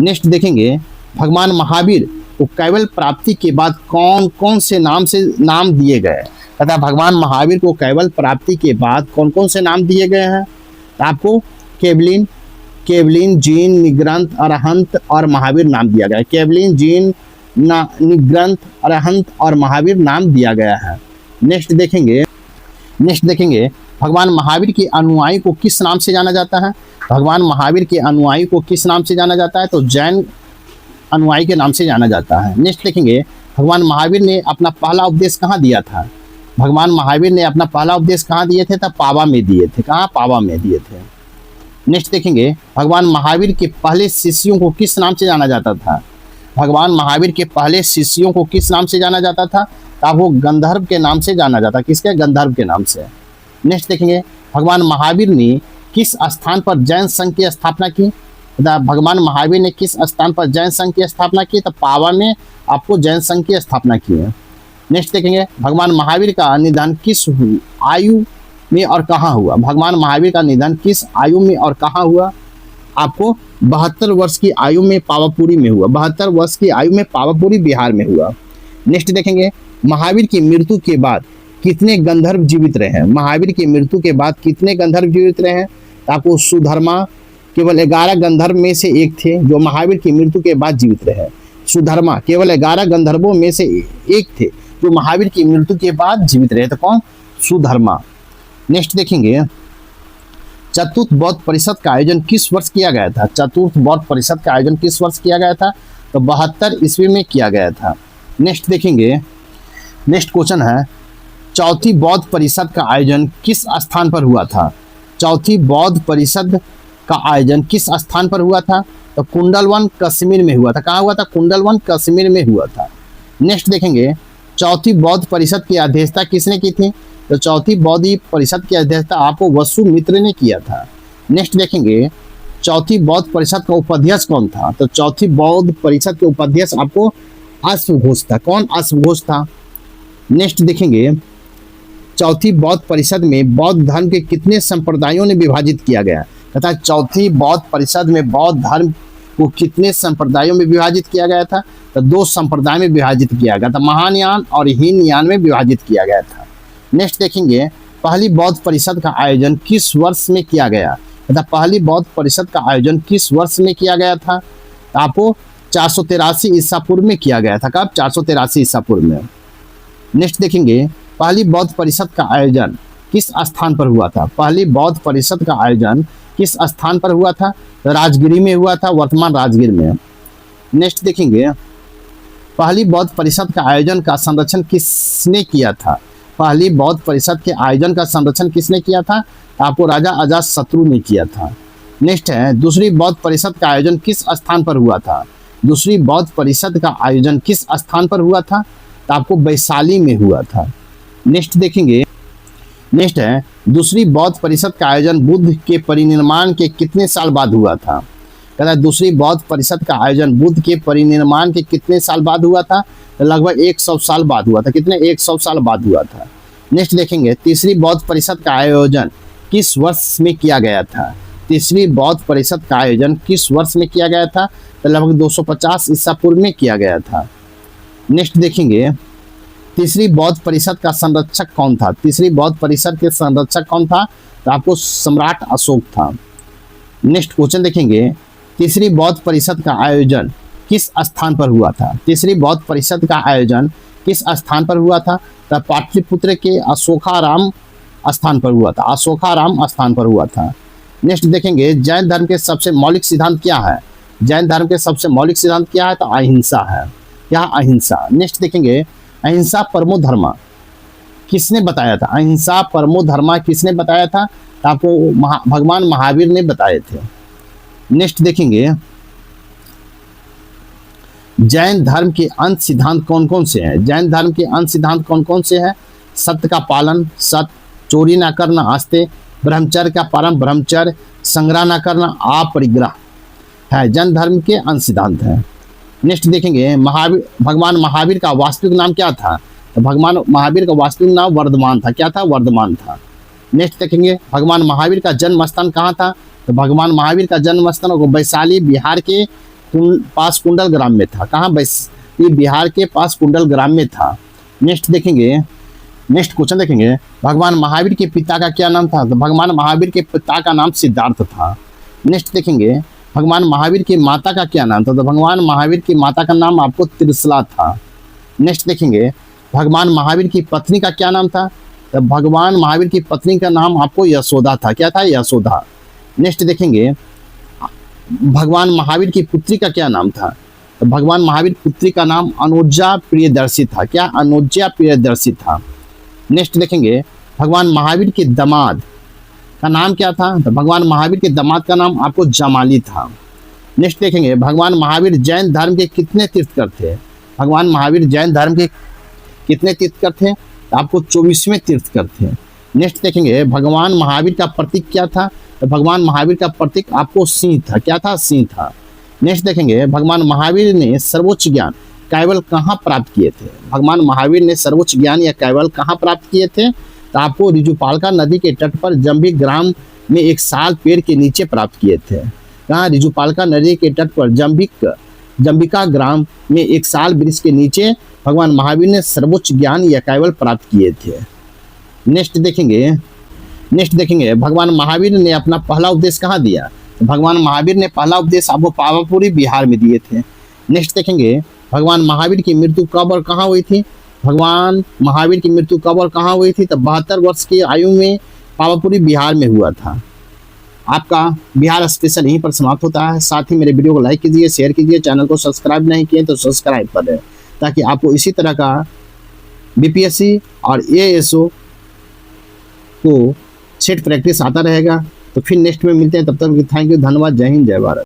नेक्स्ट देखेंगे भगवान महावीर को कैवल्य प्राप्ति के बाद कौन कौन से नाम दिए गए? तथा भगवान महावीर को कैवल्य प्राप्ति के बाद कौन कौन से नाम दिए गए हैं? आपको केवलिन, जीन, निग्रंथ, अरहंत और महावीर नाम दिया गया है। केवलिन, जीन, निग्रंथ, अरहंत और महावीर नाम दिया गया है। नेक्स्ट देखेंगे भगवान महावीर के अनुयायी को किस नाम से जाना जाता है? भगवान महावीर के अनुयायी को किस नाम से जाना जाता है? तो जैन अनुयायी के नाम से जाना जाता है। नेक्स्ट देखेंगे भगवान महावीर ने अपना पहला उपदेश कहाँ दिया था? भगवान महावीर ने अपना पहला उपदेश कहाँ दिए थे? तो पावा में दिए थे। कहाँ? पावा में दिए थे। नेक्स्ट देखेंगे भगवान महावीर के पहले शिष्यों को किस नाम से जाना जाता था? भगवान महावीर के पहले शिष्यों को किस नाम से जाना जाता था? तब वो गंधर्व के नाम से जाना जाता। किसके? गंधर्व के नाम से। नेक्स्ट देखेंगे भगवान महावीर ने किस स्थान पर जैन संघ की स्थापना की? भगवान महावीर ने किस स्थान पर जैन संघ की स्थापना की? तो पावा में आपको जैन संघ की स्थापना की है। नेक्स्ट देखेंगे भगवान महावीर का निधन किस आयु में और कहाँ हुआ? भगवान महावीर का निधन किस आयु में और कहाँ हुआ? आपको 72 वर्ष की आयु में पावापुरी में हुआ। 72 वर्ष की आयु में पावापुरी बिहार में हुआ। नेक्स्ट देखेंगे महावीर की मृत्यु के बाद कितने गंधर्व जीवित रहे हैं? महावीर की मृत्यु के बाद कितने गंधर्व जीवित रहे हैं? आपको सुधर्मा केवल 11 गंधर्व में से एक थे जो महावीर की मृत्यु के बाद जीवित रहे। सुधर्मा केवल 11 गंधर्वों में से एक थे जो महावीर की मृत्यु के बाद जीवित रहे। तो कौन? सुधर्मा। नेक्स्ट देखेंगे चतुर्थ बौद्ध परिषद का आयोजन किस वर्ष किया गया था? चतुर्थ बौद्ध परिषद का आयोजन किस वर्ष किया गया था? तो 72 ईस्वी में किया गया था। नेक्स्ट देखेंगे, नेक्स्ट क्वेश्चन है, चौथी बौद्ध परिषद का आयोजन किस स्थान पर हुआ था? चौथी बौद्ध परिषद का आयोजन किस स्थान पर हुआ था? तो कुंडलवन कश्मीर में हुआ था। कहाँ हुआ था? कुंडलवन कश्मीर में हुआ था। नेक्स्ट देखेंगे, चौथी बौद्ध परिषद की अध्यक्षता किसने की थी? तो चौथी बौद्ध परिषद की अध्यक्षता आपको वसुमित्र ने किया था। नेक्स्ट देखेंगे, चौथी बौद्ध परिषद का उपाध्यक्ष कौन था? तो चौथी बौद्ध परिषद के उपाध्यक्ष आपको अश्वघोष था। कौन? अश्वघोष था। नेक्स्ट देखेंगे, चौथी बौद्ध परिषद में बौद्ध धर्म के कितने संप्रदायों ने विभाजित किया गया? तथा चौथी बौद्ध परिषद में बौद्ध धर्म को कितने संप्रदायों में विभाजित किया गया था? तो 2 संप्रदाय में विभाजित किया गया था, महायान और हीनयान में विभाजित किया गया था। नेक्स्ट देखेंगे, पहली बौद्ध परिषद का आयोजन किस वर्ष में किया गया? तथा पहली बौद्ध परिषद का आयोजन किस वर्ष में किया गया था? तो आपको 483 ईसा पूर्व में किया गया था। कब? 483 ईसा पूर्व में। नेक्स्ट देखेंगे, पहली बौद्ध परिषद का आयोजन किस स्थान पर हुआ था? पहली बौद्ध परिषद का आयोजन किस स्थान पर हुआ था? तो राजगिरी में हुआ था, वर्तमान राजगीर में। नेक्स्ट देखेंगे, पहली बौद्ध परिषद का आयोजन का संरक्षण किसने किया था? पहली बौद्ध परिषद के आयोजन का संरक्षण किसने किया था? आपको राजा अजातशत्रु ने किया था। नेक्स्ट है, दूसरी बौद्ध परिषद का आयोजन किस स्थान पर हुआ था? दूसरी बौद्ध परिषद का आयोजन किस स्थान पर हुआ था? तो आपको वैशाली में हुआ था। नेक्स्ट देखेंगे, नेक्स्ट है, दूसरी बौद्ध परिषद का आयोजन बुद्ध के परिनिर्माण के कितने साल बाद हुआ था? कहता है दूसरी बौद्ध परिषद का आयोजन बुद्ध के परिनिर्माण के कितने साल बाद हुआ था? तो लगभग 100 साल बाद हुआ था। कितने? 100 साल बाद हुआ था। नेक्स्ट देखेंगे, तीसरी बौद्ध परिषद का आयोजन किस वर्ष में किया गया था? तीसरी बौद्ध परिषद का आयोजन किस वर्ष में किया गया था? तो लगभग 250 ईसा पूर्व में किया गया था। नेक्स्ट देखेंगे, तीसरी बौद्ध परिषद का संरक्षक कौन था? तीसरी बौद्ध परिषद के संरक्षक कौन था? तो आपको सम्राट अशोक था। नेक्स्ट क्वेश्चन देखेंगे, तीसरी बौद्ध परिषद का आयोजन किस स्थान पर हुआ था? तीसरी बौद्ध परिषद का आयोजन किस स्थान पर हुआ था? तो पाटलिपुत्र के अशोकाराम स्थान पर हुआ था। अशोकाराम स्थान पर हुआ था। नेक्स्ट देखेंगे, जैन धर्म के सबसे मौलिक सिद्धांत क्या है? जैन धर्म के सबसे मौलिक सिद्धांत क्या है? तो अहिंसा है। क्या? अहिंसा। नेक्स्ट देखेंगे, अहिंसा परमो धर्मा किसने बताया था? अहिंसा परमो धर्मा किसने बताया था? तो आपको भगवान महावीर ने बताए थे। नेक्स्ट देखेंगे, जैन धर्म के अंत सिद्धांत कौन कौन से हैं? जैन धर्म के अंत सिद्धांत कौन कौन से हैं? सत्य का पालन, सत्य, चोरी ना करना, आस्ते, ब्रह्मचर्य का पालन, ब्रह्मचर्य, संग्रह ना करना, अपरिग्रह है जैन धर्म के अंत सिद्धांत है। नेक्स्ट देखेंगे, भगवान महावीर का वास्तविक नाम क्या था? तो भगवान महावीर का वास्तविक नाम वर्धमान था। क्या था? वर्धमान था। नेक्स्ट देखेंगे, भगवान महावीर का जन्म स्थान कहाँ था? तो भगवान महावीर का जन्म स्थान वैशाली बिहार के पास कुंडल ग्राम में था। कहाँ? बिहार के पास कुंडल ग्राम में था। नेक्स्ट देखेंगे, नेक्स्ट क्वेश्चन देखेंगे, भगवान महावीर के पिता का क्या नाम था? तो भगवान महावीर के पिता का नाम सिद्धार्थ था। नेक्स्ट देखेंगे, भगवान महावीर की माता का क्या नाम था? तो भगवान महावीर की माता का नाम आपको त्रिशला था। नेक्स्ट देखेंगे, भगवान महावीर की पत्नी का क्या नाम था? तो भगवान महावीर की पत्नी का नाम आपको यशोदा था। क्या था? यशोदा। नेक्स्ट देखेंगे, भगवान महावीर की पुत्री का क्या नाम था? तो भगवान महावीर पुत्री का नाम अनुज्जा प्रियदर्शी था। क्या? अनुज्जा प्रियदर्शी था। नेक्स्ट देखेंगे, भगवान महावीर के दामाद का नाम क्या था? तो भगवान महावीर के दामाद का नाम आपको जमाली था। नेक्स्ट देखेंगे, भगवान महावीर जैन धर्म के कितने तीर्थकर थे? भगवान महावीर जैन धर्म के कितने तीर्थकर थे? तो आपको 24वें तीर्थकर थे। नेक्स्ट देखेंगे, भगवान महावीर का प्रतीक क्या था? तो भगवान महावीर का प्रतीक आपको सिंह था। क्या था? सिंह था। नेक्स्ट देखेंगे, भगवान महावीर ने सर्वोच्च ज्ञान कैवल कहाँ प्राप्त किए थे? भगवान महावीर ने सर्वोच्च ज्ञान या कैवल कहाँ प्राप्त किए थे? तो आपको रिजुपालका नदी के तट पर जंबिक ग्राम में एक साल पेड़ के नीचे प्राप्त किए थे। कहाँ? रिजुपालका नदी के तट पर जंबिका ग्राम में एक साल वृक्ष के नीचे भगवान महावीर ने सर्वोच्च ज्ञान या कैवल प्राप्त किए थे। नेक्स्ट देखेंगे, भगवान महावीर ने अपना पहला उपदेश कहाँ दिया? तो भगवान महावीर ने पहला उपदेश आपको पावापुरी बिहार में दिए थे। नेक्स्ट देखेंगे, भगवान महावीर की मृत्यु कब और कहाँ हुई थी? भगवान महावीर की मृत्यु कब और कहाँ हुई थी? तो 72 वर्ष की आयु में पावापुरी बिहार में हुआ था। आपका बिहार स्पेशल यहीं पर समाप्त होता है। साथ ही मेरे वीडियो को लाइक कीजिए, शेयर कीजिए, चैनल को सब्सक्राइब नहीं किए तो सब्सक्राइब कर दें, ताकि आपको इसी तरह का बीपीएससी और एएसओ को सेट प्रैक्टिस आता रहेगा। तो फिर नेक्स्ट में मिलते हैं, तब तक थैंक यू, धन्यवाद, जय हिंद, जय भारत।